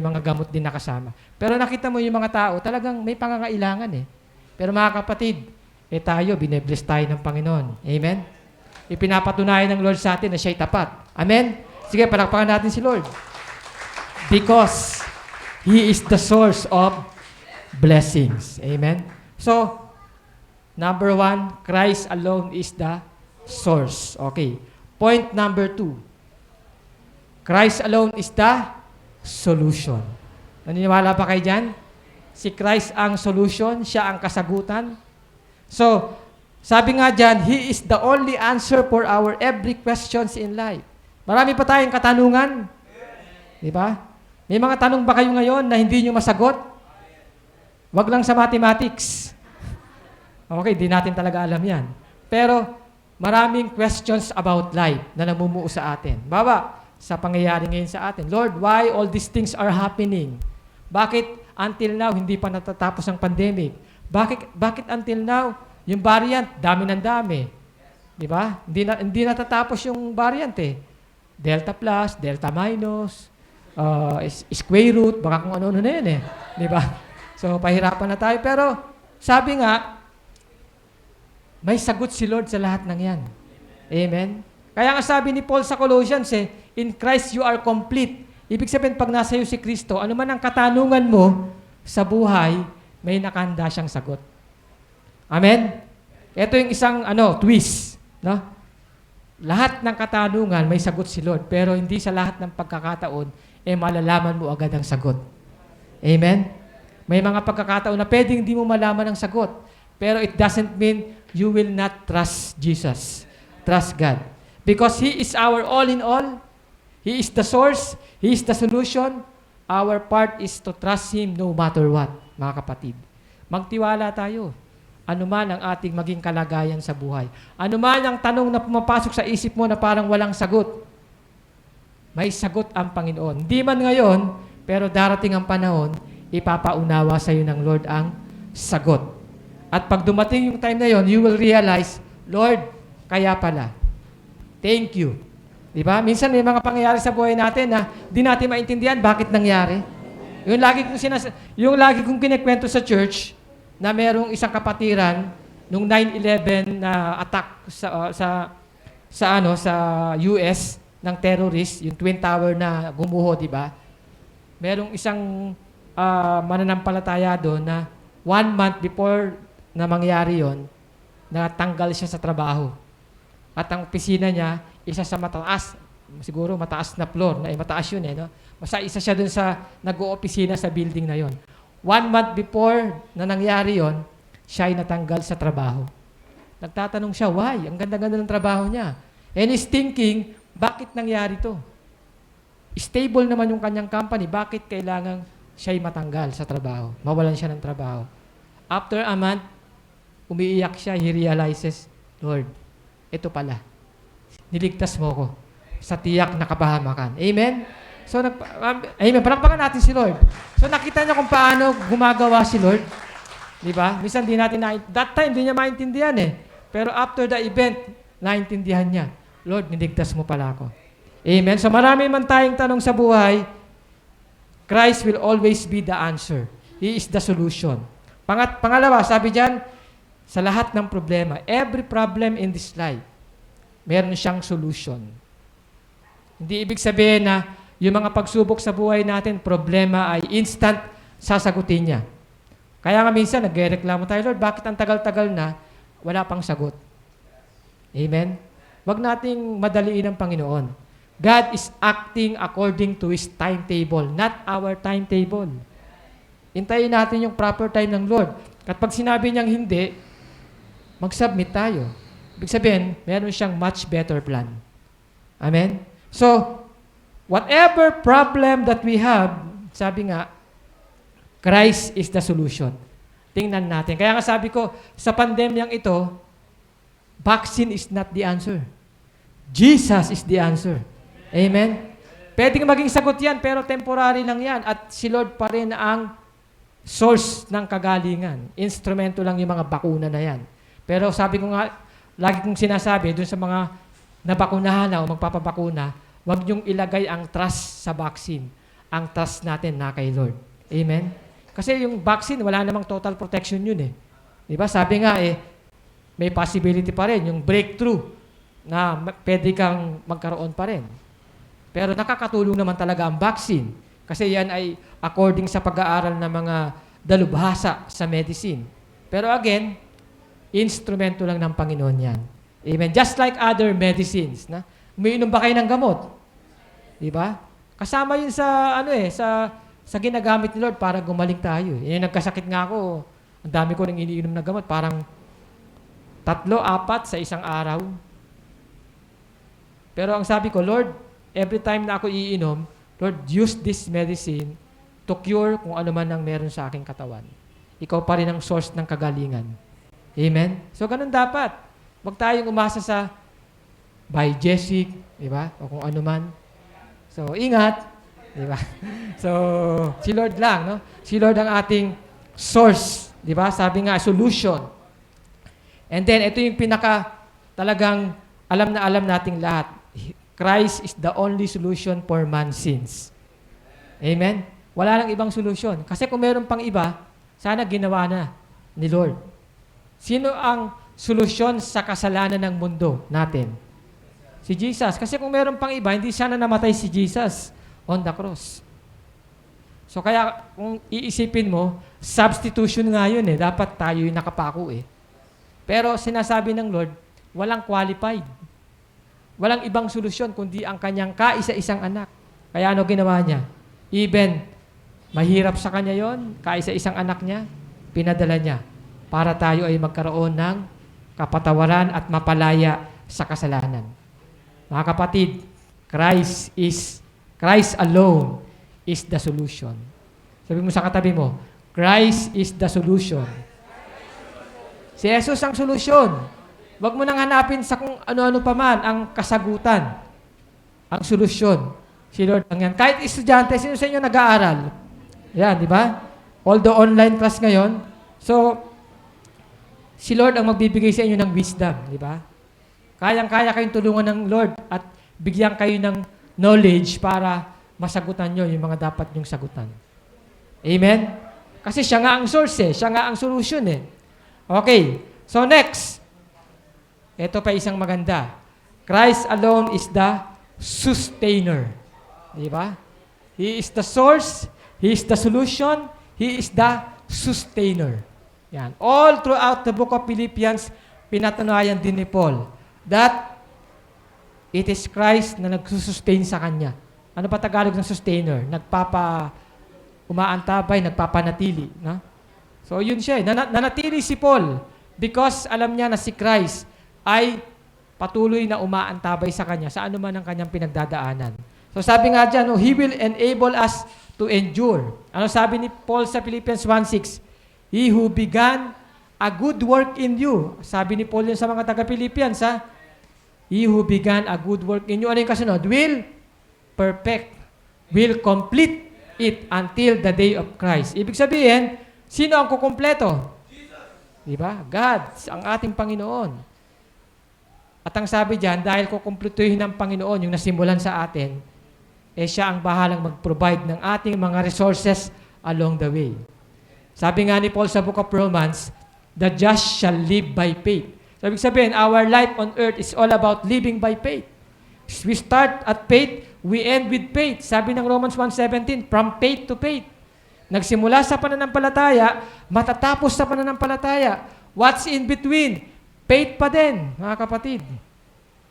mga gamot din nakasama. Pero nakita mo yung mga tao, talagang may pangangailangan Pero mga kapatid, tayo, binebless tayo ng Panginoon. Amen? Ipinapatunayan ng Lord sa atin na siya'y tapat. Amen? Sige, palakpakan natin si Lord. Because He is the source of blessings. Amen? So, number 1, Christ alone is the source. Okay. Point number 2, Christ alone is the solution. Naniniwala pa kayo dyan? Si Christ ang solution, siya ang kasagutan. So, sabi nga dyan, He is the only answer for our every questions in life. Marami pa tayong katanungan. Di ba? May mga tanong ba kayo ngayon na hindi nyo masagot? Wag lang sa mathematics. Okay, di natin talaga alam yan. Pero maraming questions about life na namumuo sa atin. Baba, sa pangyayari ngayon sa atin. Lord, why all these things are happening? Bakit until now hindi pa natatapos ang pandemic? Bakit until now yung variant dami ng dami? Di ba? Hindi natatapos yung variant Delta plus, Delta minus, square root, baka kung ano-ano na yun Di ba? So, pahirapan na tayo. Pero, sabi nga, may sagot si Lord sa lahat ng yan. Amen? Kaya nga sabi ni Paul sa Colossians, in Christ you are complete. Ibig sabihin, pag nasa iyo si Kristo, ano man ang katanungan mo sa buhay, may nakahanda siyang sagot. Amen? Ito yung isang twist. No? Lahat ng katanungan, may sagot si Lord. Pero hindi sa lahat ng pagkakataon, malalaman mo agad ang sagot. Amen? May mga pagkakataon na pwedeng hindi mo malaman ang sagot. Pero it doesn't mean you will not trust Jesus. Trust God. Because He is our all in all. He is the source. He is the solution. Our part is to trust Him no matter what, mga kapatid. Magtiwala tayo. Ano man ang ating maging kalagayan sa buhay. Ano man ang tanong na pumapasok sa isip mo na parang walang sagot. May sagot ang Panginoon. Hindi man ngayon, pero darating ang panahon, ipapaunawa sa iyo ng Lord ang sagot. At pag dumating yung time na yon, you will realize, Lord, kaya pala. Thank you. Diba? Minsan may mga pangyayari sa buhay natin na di natin maintindihan bakit nangyari. Yung lagi kong kinikwento sa church na merong isang kapatiran nung 9/11 na attack sa US ng terrorist, yung Twin Tower na gumuho, di ba? Merong isang mananampalataya doon na 1 month before na mangyari yon, natanggal siya sa trabaho. At ang opisina niya, isa sa mataas, siguro mataas na floor, mataas yun no? Basta isa siya dun sa nag-oopisina sa building na yon. 1 month before na nangyari yon, siya ay natanggal sa trabaho. Nagtatanong siya, why? Ang ganda-ganda ng trabaho niya. And he's thinking, bakit nangyari to? Stable naman yung kanyang company, bakit kailangan siya'y matanggal sa trabaho? Mawalan siya ng trabaho. After a month, umiiyak siya, he realizes, Lord, ito pala. Niligtas mo ko sa tiyak na kapahamakan. Amen? So, amen. Palakpakan natin si Lord. So, nakita niyo kung paano gumagawa si Lord. Di ba? Minsan, that time, di niya maintindihan Pero after the event, naintindihan niya. Lord, niligtas mo pala ako. Amen? So, marami man tayong tanong sa buhay, Christ will always be the answer. He is the solution. Pangalawa, sabi diyan, sa lahat ng problema, every problem in this life, meron siyang solution. Hindi ibig sabihin na yung mga pagsubok sa buhay natin, problema ay instant sasagutin niya. Kaya nga minsan, nagreklamo tayo, Lord, bakit ang tagal-tagal na, wala pang sagot. Amen? Wag nating madaliin ang Panginoon. God is acting according to His timetable, not our timetable. Hintayin natin yung proper time ng Lord. At pag sinabi niyang hindi, mag-submit tayo. Ibig sabihin, meron siyang much better plan. Amen? So, whatever problem that we have, sabi nga, Christ is the solution. Tingnan natin. Kaya nga sabi ko, sa pandemyang ito, vaccine is not the answer. Jesus is the answer. Amen? Pwedeng maging sagot yan, pero temporary lang yan. At si Lord pa rin ang source ng kagalingan. Instrumento lang yung mga bakuna na yan. Pero sabi ko nga, lagi kong sinasabi, dun sa mga nabakunahan na o magpapabakuna, huwag niyong ilagay ang trust sa vaccine. Ang trust natin na kay Lord. Amen? Kasi yung vaccine, wala namang total protection yun eh. Diba? Sabi nga may possibility pa rin, yung breakthrough na pwede kang magkaroon pa rin. Pero nakakatulong naman talaga ang vaccine. Kasi yan ay according sa pag-aaral ng mga dalubhasa sa medicine. Pero again, instrumento lang ng Panginoon yan. Amen. Just like other medicines. Umiinom ba kayo ng gamot? Diba? Kasama yun sa, sa ginagamit ni Lord para gumaling tayo. Yung nagkasakit nga ako, ang dami ko nang iniinom na gamot, parang 3, 4 sa isang araw. Pero ang sabi ko, Lord, every time na ako iinom, Lord, use this medicine to cure kung ano man ang meron sa aking katawan. Ikaw pa rin ang source ng kagalingan. Amen? So, ganun dapat. Huwag tayong umasa sa Biogesic, di ba? O kung ano man. So, ingat. Di ba? So, si Lord lang, no? Si Lord ang ating source. Di ba? Sabi nga, solution. And then, ito yung talagang alam nating lahat. Christ is the only solution for man's sins. Amen? Wala nang ibang solusyon. Kasi kung meron pang iba, sana ginawa na ni Lord. Sino ang solusyon sa kasalanan ng mundo natin? Si Jesus. Kasi kung meron pang iba, hindi sana namatay si Jesus on the cross. So kaya kung iisipin mo, substitution nga yun eh. Dapat tayo yung nakapako eh. Pero sinasabi ng Lord, walang qualified. Walang ibang solusyon kundi ang kanyang kaisa-isang anak. Kaya ano ginawa niya? Even mahirap sa kanya yon, kaisa-isang anak niya, pinadala niya para tayo ay magkaroon ng kapatawaran at mapalaya sa kasalanan. Mga kapatid, Christ alone is the solution. Sabi mo sa katabi mo, Christ is the solution. Si Jesus ang solusyon. Huwag mo nang hanapin sa kung ano-ano pa man ang kasagutan, ang solusyon. Si Lord ang yan. Kahit estudyante, sino sa inyo nag-aaral? Yan, di ba? Although online class ngayon, so, si Lord ang magbibigay sa inyo ng wisdom, di ba? Kayang-kaya kayong tulungan ng Lord at bigyan kayo ng knowledge para masagutan nyo yung mga dapat nyong sagutan. Amen? Kasi siya nga ang source eh. Siya nga ang solution eh. Okay. So next, ito pa isang maganda. Christ alone is the sustainer. Di ba? He is the source, He is the solution, He is the sustainer. Yan. All throughout the book of Philippians, pinatunayan din ni Paul that it is Christ na nagsusustain sa kanya. Ano pa Tagalog ng sustainer? Umaantabay, nagpapanatili. No? So yun siya. Nanatili si Paul because alam niya na si Christ ay patuloy na umaantabay sa kanya sa anuman ang kanyang pinagdadaanan. So sabi nga dyan, He will enable us to endure. Ano sabi ni Paul sa Philippians 1:6? He who began a good work in you. Sabi ni Paul yun sa mga taga-Philippians, ha? He who began a good work in you. Ano yung kasunod? Will perfect, will complete it until the day of Christ. Ibig sabihin, sino ang kukumpleto? Diba? God, ang ating Panginoon. At ang sabi diyan, dahil kukumpletuhin ng Panginoon yung nasimulan sa atin, siya ang bahalang mag-provide ng ating mga resources along the way. Sabi nga ni Paul sa book of Romans, the just shall live by faith. So, ibig sabihin, our life on earth is all about living by faith. We start at faith, we end with faith. Sabi ng Romans 1:17, from faith to faith. Nagsimula sa pananampalataya, matatapos sa pananampalataya. What's in between? Faith pa din, mga kapatid.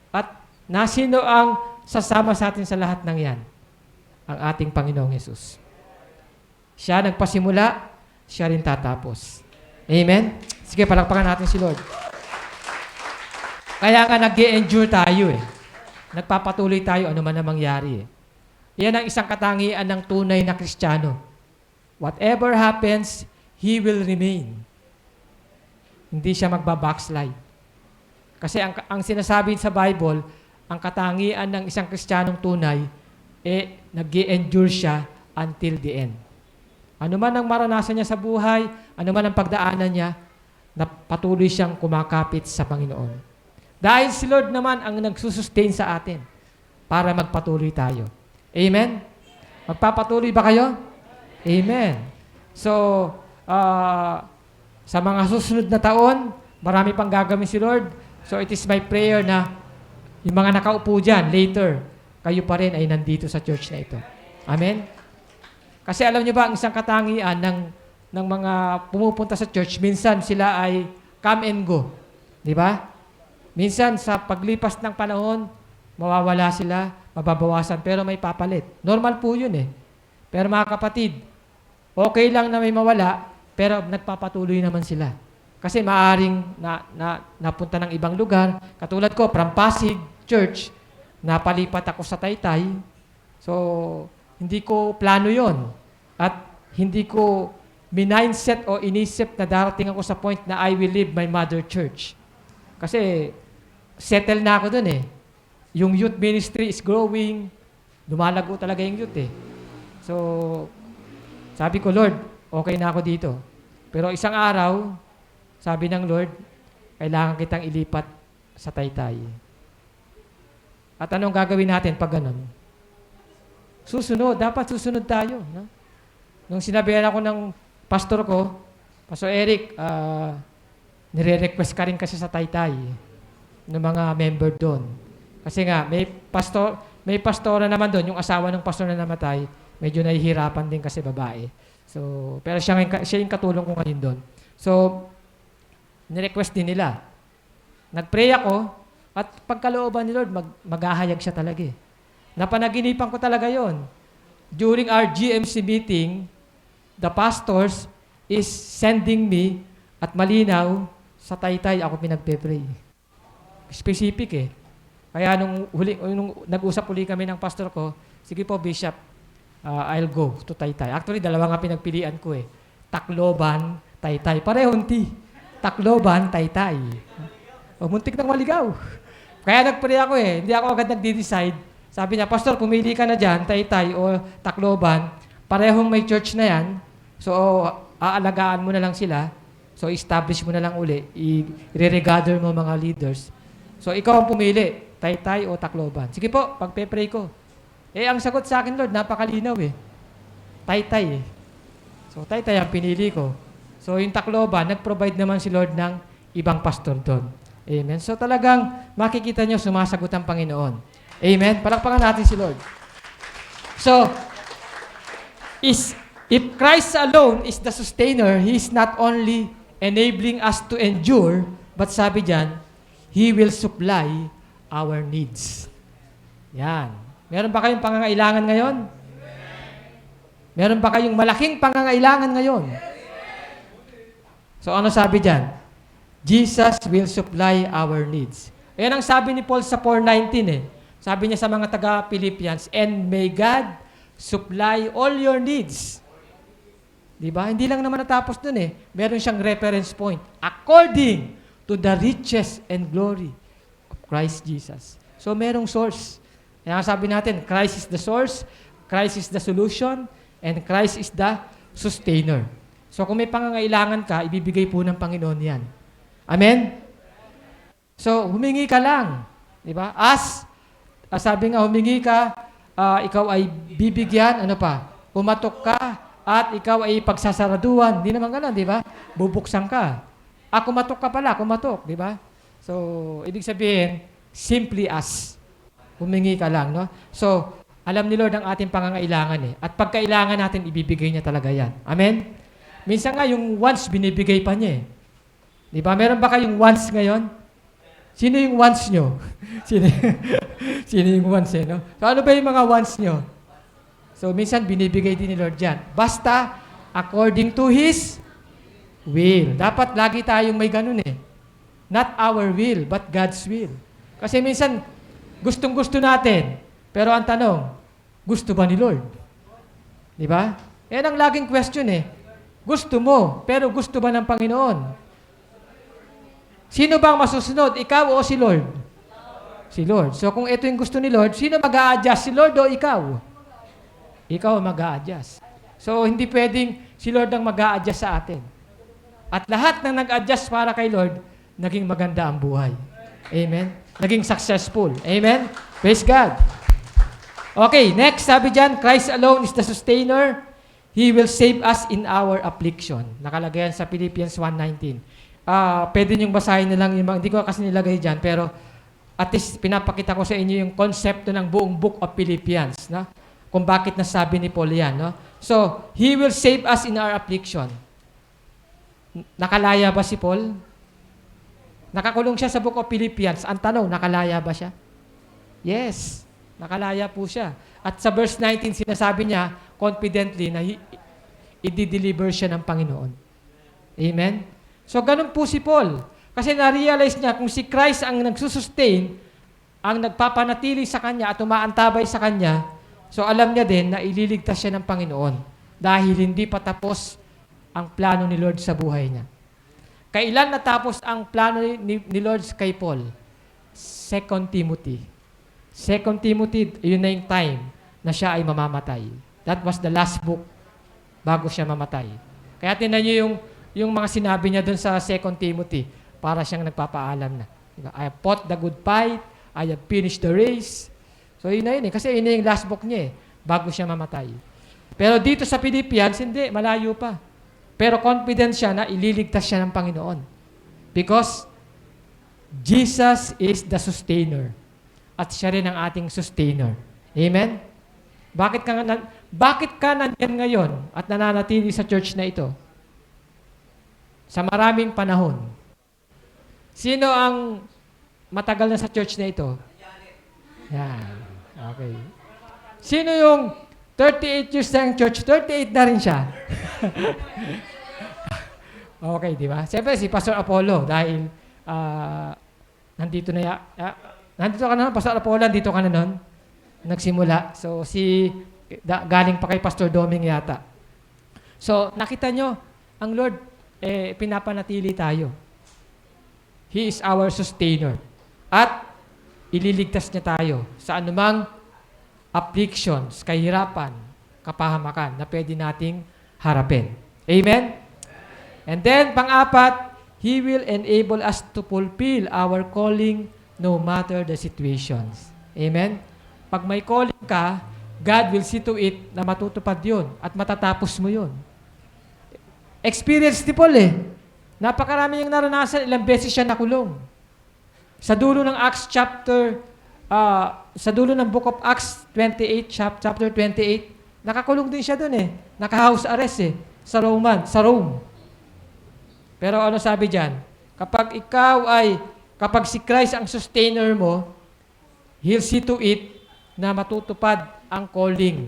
At nasino ang sasama sa atin sa lahat ng yan? Ang ating Panginoong Yesus. Siya nagpasimula, siya rin tatapos. Amen? Sige, palakpakan natin si Lord. Kaya nga nag-endure tayo eh. Nagpapatuloy tayo ano man ang mangyari eh. Yan ang isang katangian ng tunay na Kristiyano. Whatever happens, He will remain. Hindi siya magbabackslide. Kasi ang sinasabi sa Bible, ang katangian ng isang Kristiyanong tunay nag-endure siya until the end. Ano man ang maranasan niya sa buhay, ano man ang pagdaanan niya, na patuloy siyang kumakapit sa Panginoon. Dahil si Lord naman ang nagsusustain sa atin para magpatuloy tayo. Amen? Magpapatuloy ba kayo? Amen. So, sa mga susunod na taon, marami pang gagawin si Lord. So, it is my prayer na yung mga nakaupo dyan, later, kayo pa rin ay nandito sa church na ito. Amen? Kasi alam niyo ba, ang isang katangian ng mga pumupunta sa church, minsan sila ay come and go. Di ba? Minsan sa paglipas ng panahon, mawawala sila, mababawasan, pero may papalit. Normal po yun eh. Pero mga kapatid, okay lang na may mawala, pero nagpapatuloy naman sila. Kasi maaring napunta ng ibang lugar. Katulad ko, from Pasig Church, napalipat ako sa Taytay. So, hindi ko plano yon. At hindi ko mindset o inisip na darating ako sa point na I will leave my mother church. Kasi settle na ako dun eh. Yung youth ministry is growing. Lumalago talaga yung youth eh. So, sabi ko, Lord, okay na ako dito. Pero isang araw, sabi ng Lord, kailangan kitang ilipat sa Taytay. At anong gagawin natin pag ganun? Susunod. Dapat susunod tayo. No? Nung sinabihan ako ng pastor ko, Pastor Eric, nire-request ka rin kasi sa Taytay ng mga member doon. Kasi nga, may pastora naman doon, yung asawa ng pastor na namatay, medyo nahihirapan din kasi babae. So, pero siya yung katulong ko ngayon doon. So, nirequest din nila. Nag-pray ako, at pagkalooban ni Lord, maghahayag siya talaga eh. Napanaginipan ko talaga yon. During our GMC meeting, the pastors is sending me at malinaw sa Taytay ako pinagpe-pray. Specific eh. Kaya nung nag-usap uli kami ng pastor ko, sige po Bishop, I'll go to Taytay. Actually, dalawa nga pinagpilian ko eh. Tacloban, Taytay. Parehong T. Tacloban, Taytay. O, muntik nang maligaw. Kaya nag-pray ako eh. Hindi ako agad nagde-decide. Sabi niya, Pastor, pumili ka na dyan, Taytay o Tacloban. Parehong may church na yan. So, aalagaan mo na lang sila. So, establish mo na lang uli. I-regather mo mga leaders. So, ikaw ang pumili, Taytay o Tacloban. Sige po, pagpe-pray ko. Ang sagot sa akin, Lord, napakalinaw eh. Taytay eh. So, Taytay ang pinili ko. So, yung Tacloban, nag-provide naman si Lord ng ibang pastor doon. Amen. So, talagang makikita nyo sumasagot ang Panginoon. Amen. Palakpakan natin si Lord. So, if Christ alone is the sustainer, He is not only enabling us to endure, but sabi dyan, He will supply our needs. Yan. Meron ba kayong pangangailangan ngayon? Meron ba kayong malaking pangangailangan ngayon? So ano sabi dyan? Jesus will supply our needs. Ayan ang sabi ni Paul sa 4:19 eh. Sabi niya sa mga taga-Philippians, and may God supply all your needs. Diba? Hindi lang naman natapos dun eh. Meron siyang reference point. According to the riches and glory of Christ Jesus. So merong source. Kaya sabi natin, Christ is the source, Christ is the solution, and Christ is the sustainer. So kung may pangangailangan ka, ibibigay po ng Panginoon yan. Amen? So humingi ka lang. Diba? Sabi nga, humingi ka, ikaw ay bibigyan, ano pa? Pumatok ka, at ikaw ay pagsasaraduan. Hindi naman gano'n, di ba? Bubuksan ka. Kumatok ka pala, kumatok, di ba? So, ibig sabihin, simply ask. Humingi ka lang, no? So, alam ni Lord ang ating pangangailangan eh. At pagkailangan natin, ibibigay niya talaga yan. Amen? Minsan nga, yung wants, binibigay pa niya eh. Di ba? Meron ba kayong wants ngayon? Sino yung wants nyo? Sino yung wants eh, no? So, ano ba yung mga wants nyo? So, minsan, binibigay din ni Lord yan. Basta, according to His will. Dapat lagi tayong may ganun eh. Not our will, but God's will. Kasi minsan, gustong-gusto natin. Pero ang tanong, gusto ba ni Lord? Di ba? Yan ang laging question eh. Gusto mo, pero gusto ba ng Panginoon? Sino bang masusunod? Ikaw o si Lord? Si Lord. So kung ito yung gusto ni Lord, sino mag-a-adjust? Si Lord o ikaw? Ikaw ang mag-a-adjust. So, hindi pwedeng si Lord ang mag-a-adjust sa atin. At lahat ng nag-adjust para kay Lord, naging maganda ang buhay. Amen? Naging successful. Amen? Praise God. Okay, next, sabi dyan, Christ alone is the sustainer. He will save us in our affliction. Nakalagay yan sa Philippians 1:19. Pwede niyong basahin na lang, hindi ko kasi nilagay dyan, pero at least pinapakita ko sa inyo yung konsepto ng buong book of Philippians. No? Kung bakit nasabi ni Paul yan. No? So, He will save us in our affliction. Nakalaya ba si Paul? Nakakulong siya sa book of Philippians. Ang tanong, nakalaya ba siya? Yes, nakalaya po siya. At sa verse 19, sinasabi niya confidently na i-deliver siya ng Panginoon. Amen? So, ganun po si Paul. Kasi na-realize niya kung si Christ ang nagsusustain, ang nagpapanatili sa kanya at umaantabay sa kanya, so alam niya din na ililigtas siya ng Panginoon dahil hindi pa tapos ang plano ni Lord sa buhay niya. Kailan natapos ang plano ni Lord kay Paul? 2 Timothy. 2 Timothy, yun na yung time na siya ay mamamatay. That was the last book bago siya mamatay. Kaya tinan niyo yung mga sinabi niya doon sa 2 Timothy, para siyang nagpapaalam na. I have fought the good fight, I have finished the race. So yun na yun kasi yun na yung last book niya bago siya mamatay. Pero dito sa Philippians, hindi, malayo pa. Pero confident siya na ililigtas siya ng Panginoon. Because Jesus is the sustainer. At siya rin ang ating sustainer. Amen? Bakit ka nandiyan ngayon at nananatili sa church na ito? Sa maraming panahon. Sino ang matagal na sa church na ito? Yan. Okay. Sino yung 38 years na yung church? 38 na rin siya. Okay, di ba? Siyempre si Pastor Apollo dahil nandito ka na, Pastor Apollo, nandito ka na nun. Nagsimula. So, galing pa kay Pastor Doming yata. So, nakita nyo, ang Lord, pinapanatili tayo. He is our sustainer. At ililigtas niya tayo sa anumang afflictions, kahirapan, kapahamakan na pwede nating harapin. Amen? And then, pang-apat, He will enable us to fulfill our calling no matter the situations. Amen? Pag may calling ka, God will see to it na matutupad yun at matatapos mo yun. Experience ni Paul Napakarami yung naranasan, ilang beses siya nakulong. Sa dulo ng Acts sa dulo ng Book of Acts 28, chapter 28, nakakulong din siya doon Naka-house arrest sa Rome. Pero ano sabi diyan? Kapag si Christ ang sustainer mo, He'll see to it na matutupad ang calling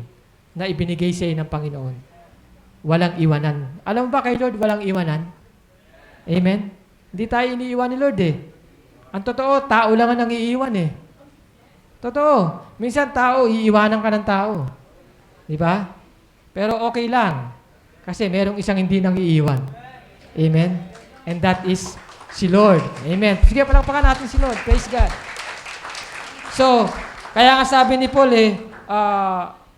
na ibinigay sa iyo ng Panginoon. Walang iwanan. Alam mo ba kay Lord, walang iwanan? Amen? Hindi tayo iniiwan ni Lord Ang totoo, tao lang ang iiwan Totoo. Minsan tao, iiwanan ka ng tao. Di ba? Pero okay lang. Kasi merong isang hindi nang iiwan. Amen? And that is si Lord. Amen. Sige, palakpakan natin si Lord. Praise God. So, kaya nga sabi ni Paul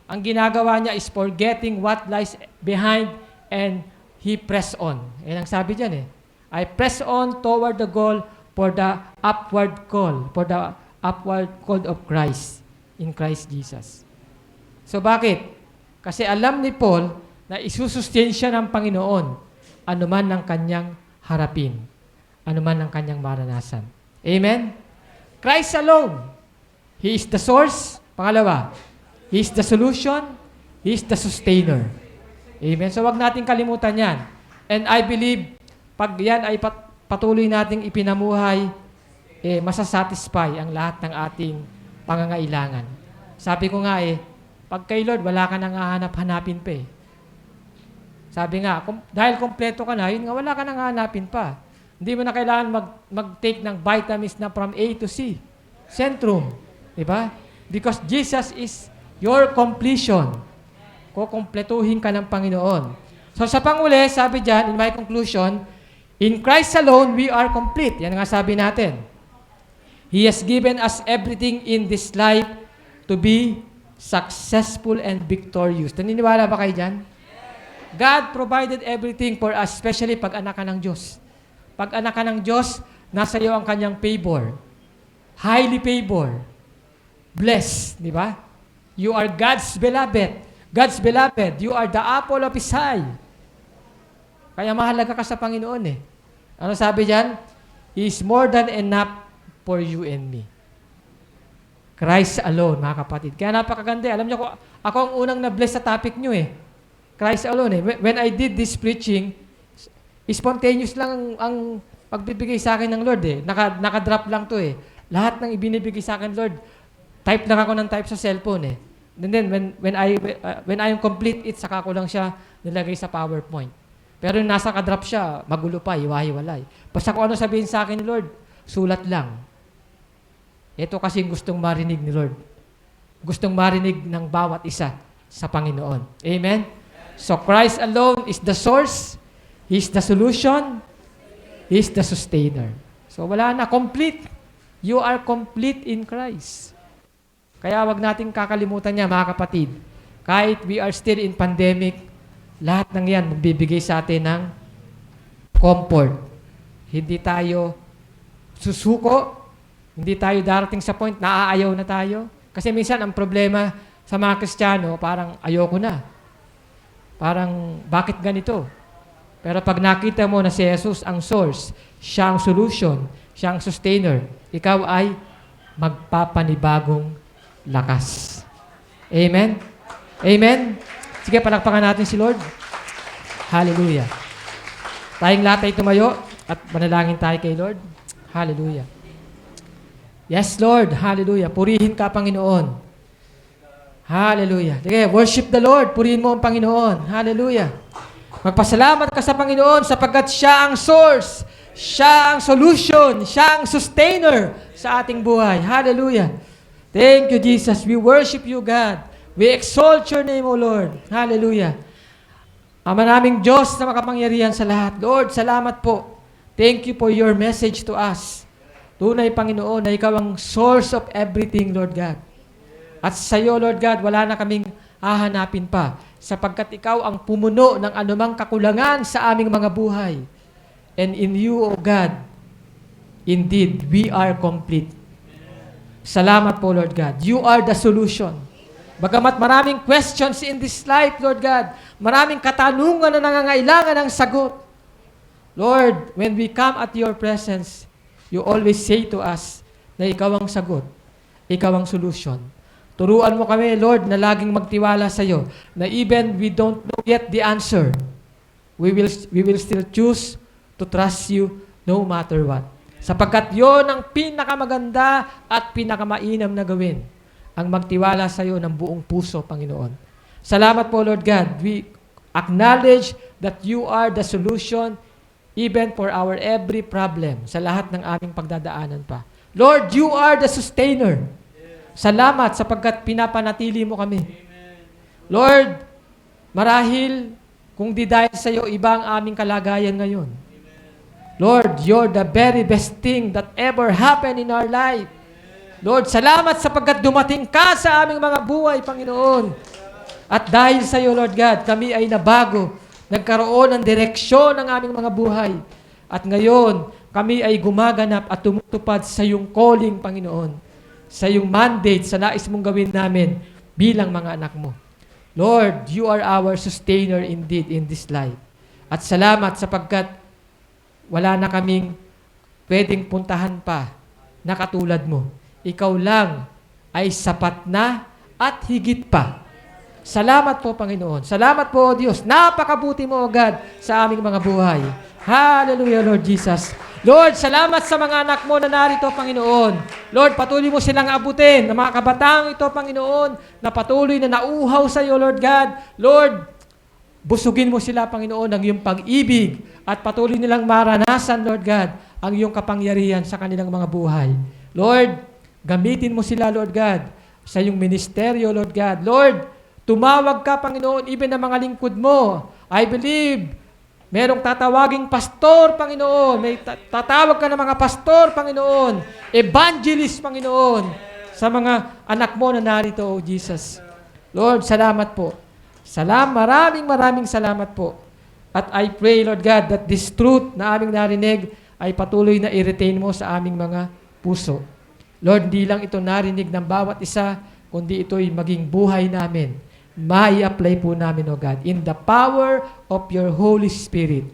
ang ginagawa niya is forgetting what lies behind and he press on. Yan ang sabi dyan I press on toward the goal for the upward call of Christ in Christ Jesus. So bakit? Kasi alam ni Paul na isusustain siya ng Panginoon anuman ng kanyang harapin, anuman ng kanyang maranasan. Amen? Christ alone. He is the source. Pangalawa, He is the solution. He is the sustainer. Amen? So wag natin kalimutan yan. And I believe, pag yan ay patuloy nating ipinamuhay, masasatisfy ang lahat ng ating pangangailangan. Sabi ko nga pag kay Lord, wala ka nang hahanap-hanapin pa Sabi nga, dahil kompleto ka na, yun nga, wala ka nang hahanapin pa. Hindi mo na kailangan mag-take ng vitamins na from A to C. Centrum. Diba? Because Jesus is your completion. Kukumpletuhin ka ng Panginoon. So sa panguli, sabi dyan, in my conclusion, in Christ alone, we are complete. Yan nga sabi natin. He has given us everything in this life to be successful and victorious. Naniniwala ba kayo dyan? God provided everything for us, especially pag anak ka ng Diyos. Pag anak ka ng Diyos, nasa iyo ang kanyang favor. Highly favor. Blessed, di ba? You are God's beloved. God's beloved. You are the apple of His eye. Kaya mahalaga ka sa Panginoon eh. Ano sabi dyan? He is more than enough for you and me. Christ alone, mga kapatid. Kaya napakaganda. Alam niyo, ako ang unang na-bless sa topic niyo eh. Christ alone eh. When I did this preaching, spontaneous lang ang pagbibigay sa akin ng Lord eh. Naka-drop lang to eh. Lahat ng ibinibigay sa akin, Lord, type lang ako ng type sa cellphone eh. And then when I am complete it, saka ko lang siya nilagay sa PowerPoint. Pero yung nasa ka-drop siya, magulo pa, hiwa-hiwalay. Basta kung ano sabihin sa akin ni Lord, sulat lang. Ito kasi gustong marinig ni Lord. Gustong marinig ng bawat isa sa Panginoon. Amen? So Christ alone is the source, He's the solution, He's the sustainer. So wala na, complete. You are complete in Christ. Kaya wag nating kakalimutan niya, mga kapatid. Kahit we are still in pandemic, lahat ng yan magbibigay sa atin ng comfort. Hindi tayo susuko, hindi tayo darating sa point na aayaw na tayo. Kasi minsan ang problema sa mga Kristiyano, parang ayoko na. Parang, bakit ganito? Pero pag nakita mo na si Jesus ang source, siya ang solution, siya ang sustainer, ikaw ay magpapanibagong lakas. Amen? Amen? Sige, palakpakan natin si Lord. Hallelujah. Tayong lahat ay tumayo at manalangin tayo kay Lord. Hallelujah. Yes, Lord. Hallelujah. Purihin ka, Panginoon. Hallelujah. Sige, worship the Lord. Purihin mo ang Panginoon. Hallelujah. Magpasalamat ka sa Panginoon sapagkat siya ang source, siya ang solution, siya ang sustainer sa ating buhay. Hallelujah. Thank you, Jesus. We worship you, God. We exalt your name, O Lord. Hallelujah. Ama naming Diyos na makapangyarihan sa lahat. Lord, salamat po. Thank you for your message to us. Tunay, Panginoon, na ikaw ang source of everything, Lord God. At sa iyo, Lord God, wala na kaming hahanapin pa sapagkat ikaw ang pumuno ng anumang kakulangan sa aming mga buhay. And in you, O God, indeed, we are complete. Salamat po, Lord God. You are the solution. Bagamat maraming questions in this life, Lord God, maraming katanungan na nangangailangan ng sagot. Lord, when we come at your presence, you always say to us na ikaw ang sagot, ikaw ang solution. Turuan mo kami, Lord, na laging magtiwala sa iyo, na even we don't know yet the answer, we will still choose to trust you no matter what. Sapagkat yon ang pinakamaganda at pinakamainam na gawin, ang magtiwala sa iyo ng buong puso, Panginoon. Salamat po, Lord God. We acknowledge that you are the solution even for our every problem sa lahat ng aming pagdadaanan pa. Lord, you are the sustainer. Salamat sapagkat pinapanatili mo kami. Lord, marahil kung di dahil sa iyo, iba ang aming kalagayan ngayon. Lord, you're the very best thing that ever happened in our life. Lord, salamat sapagkat dumating ka sa aming mga buhay, Panginoon. At dahil sa iyo, Lord God, kami ay nabago. Nagkaroon ng direksyon ng aming mga buhay. At ngayon, kami ay gumaganap at tumutupad sa iyong calling, Panginoon. Sa iyong mandate, sa nais mong gawin namin bilang mga anak mo. Lord, you are our sustainer indeed in this life. At salamat sapagkat wala na kaming pwedeng puntahan pa na katulad mo. Ikaw lang ay sapat na at higit pa. Salamat po, Panginoon. Salamat po, O Diyos. Napakabuti mo, O God, sa aming mga buhay. Hallelujah, Lord Jesus. Lord, salamat sa mga anak mo na narito, Panginoon. Lord, patuloy mo silang abutin, na mga kabataang ito, Panginoon, na patuloy na nauuhaw sa iyo, Lord God. Lord, busugin mo sila, Panginoon, ng iyong pag-ibig at patuloy nilang maranasan, Lord God, ang iyong kapangyarihan sa kanilang mga buhay. Lord, gamitin mo sila, Lord God, sa iyong ministeryo, Lord God. Lord, tumawag ka, Panginoon, even ng mga lingkod mo. I believe, merong tatawaging pastor, Panginoon. May tatawag ka ng mga pastor, Panginoon. Evangelist, Panginoon. Sa mga anak mo na narito, O Jesus. Lord, salamat po. Maraming salamat po. At I pray, Lord God, that this truth na aming narinig ay patuloy na i-retain mo sa aming mga puso. Lord, hindi lang ito narinig ng bawat isa, kundi ito'y maging buhay namin. Mai-apply po namin, O God, in the power of your Holy Spirit.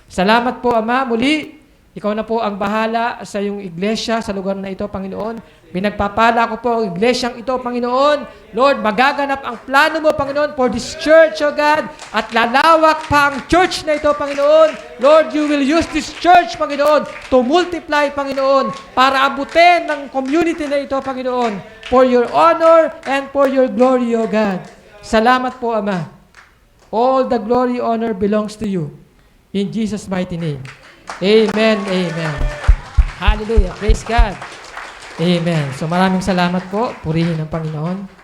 Salamat po, Ama, muli. Ikaw na po ang bahala sa iyong iglesia, sa lugar na ito, Panginoon. Pinagpapala ko po ang iglesyang ito, Panginoon. Lord, magaganap ang plano mo, Panginoon, for this church, O God. At lalawak pa ang church na ito, Panginoon. Lord, you will use this church, Panginoon, to multiply, Panginoon, para abutin ng community na ito, Panginoon, for your honor and for your glory, O God. Salamat po, Ama. All the glory, honor belongs to you. In Jesus' mighty name. Amen, amen. Hallelujah. Praise God. Amen. So maraming salamat po. Purihin ng Panginoon.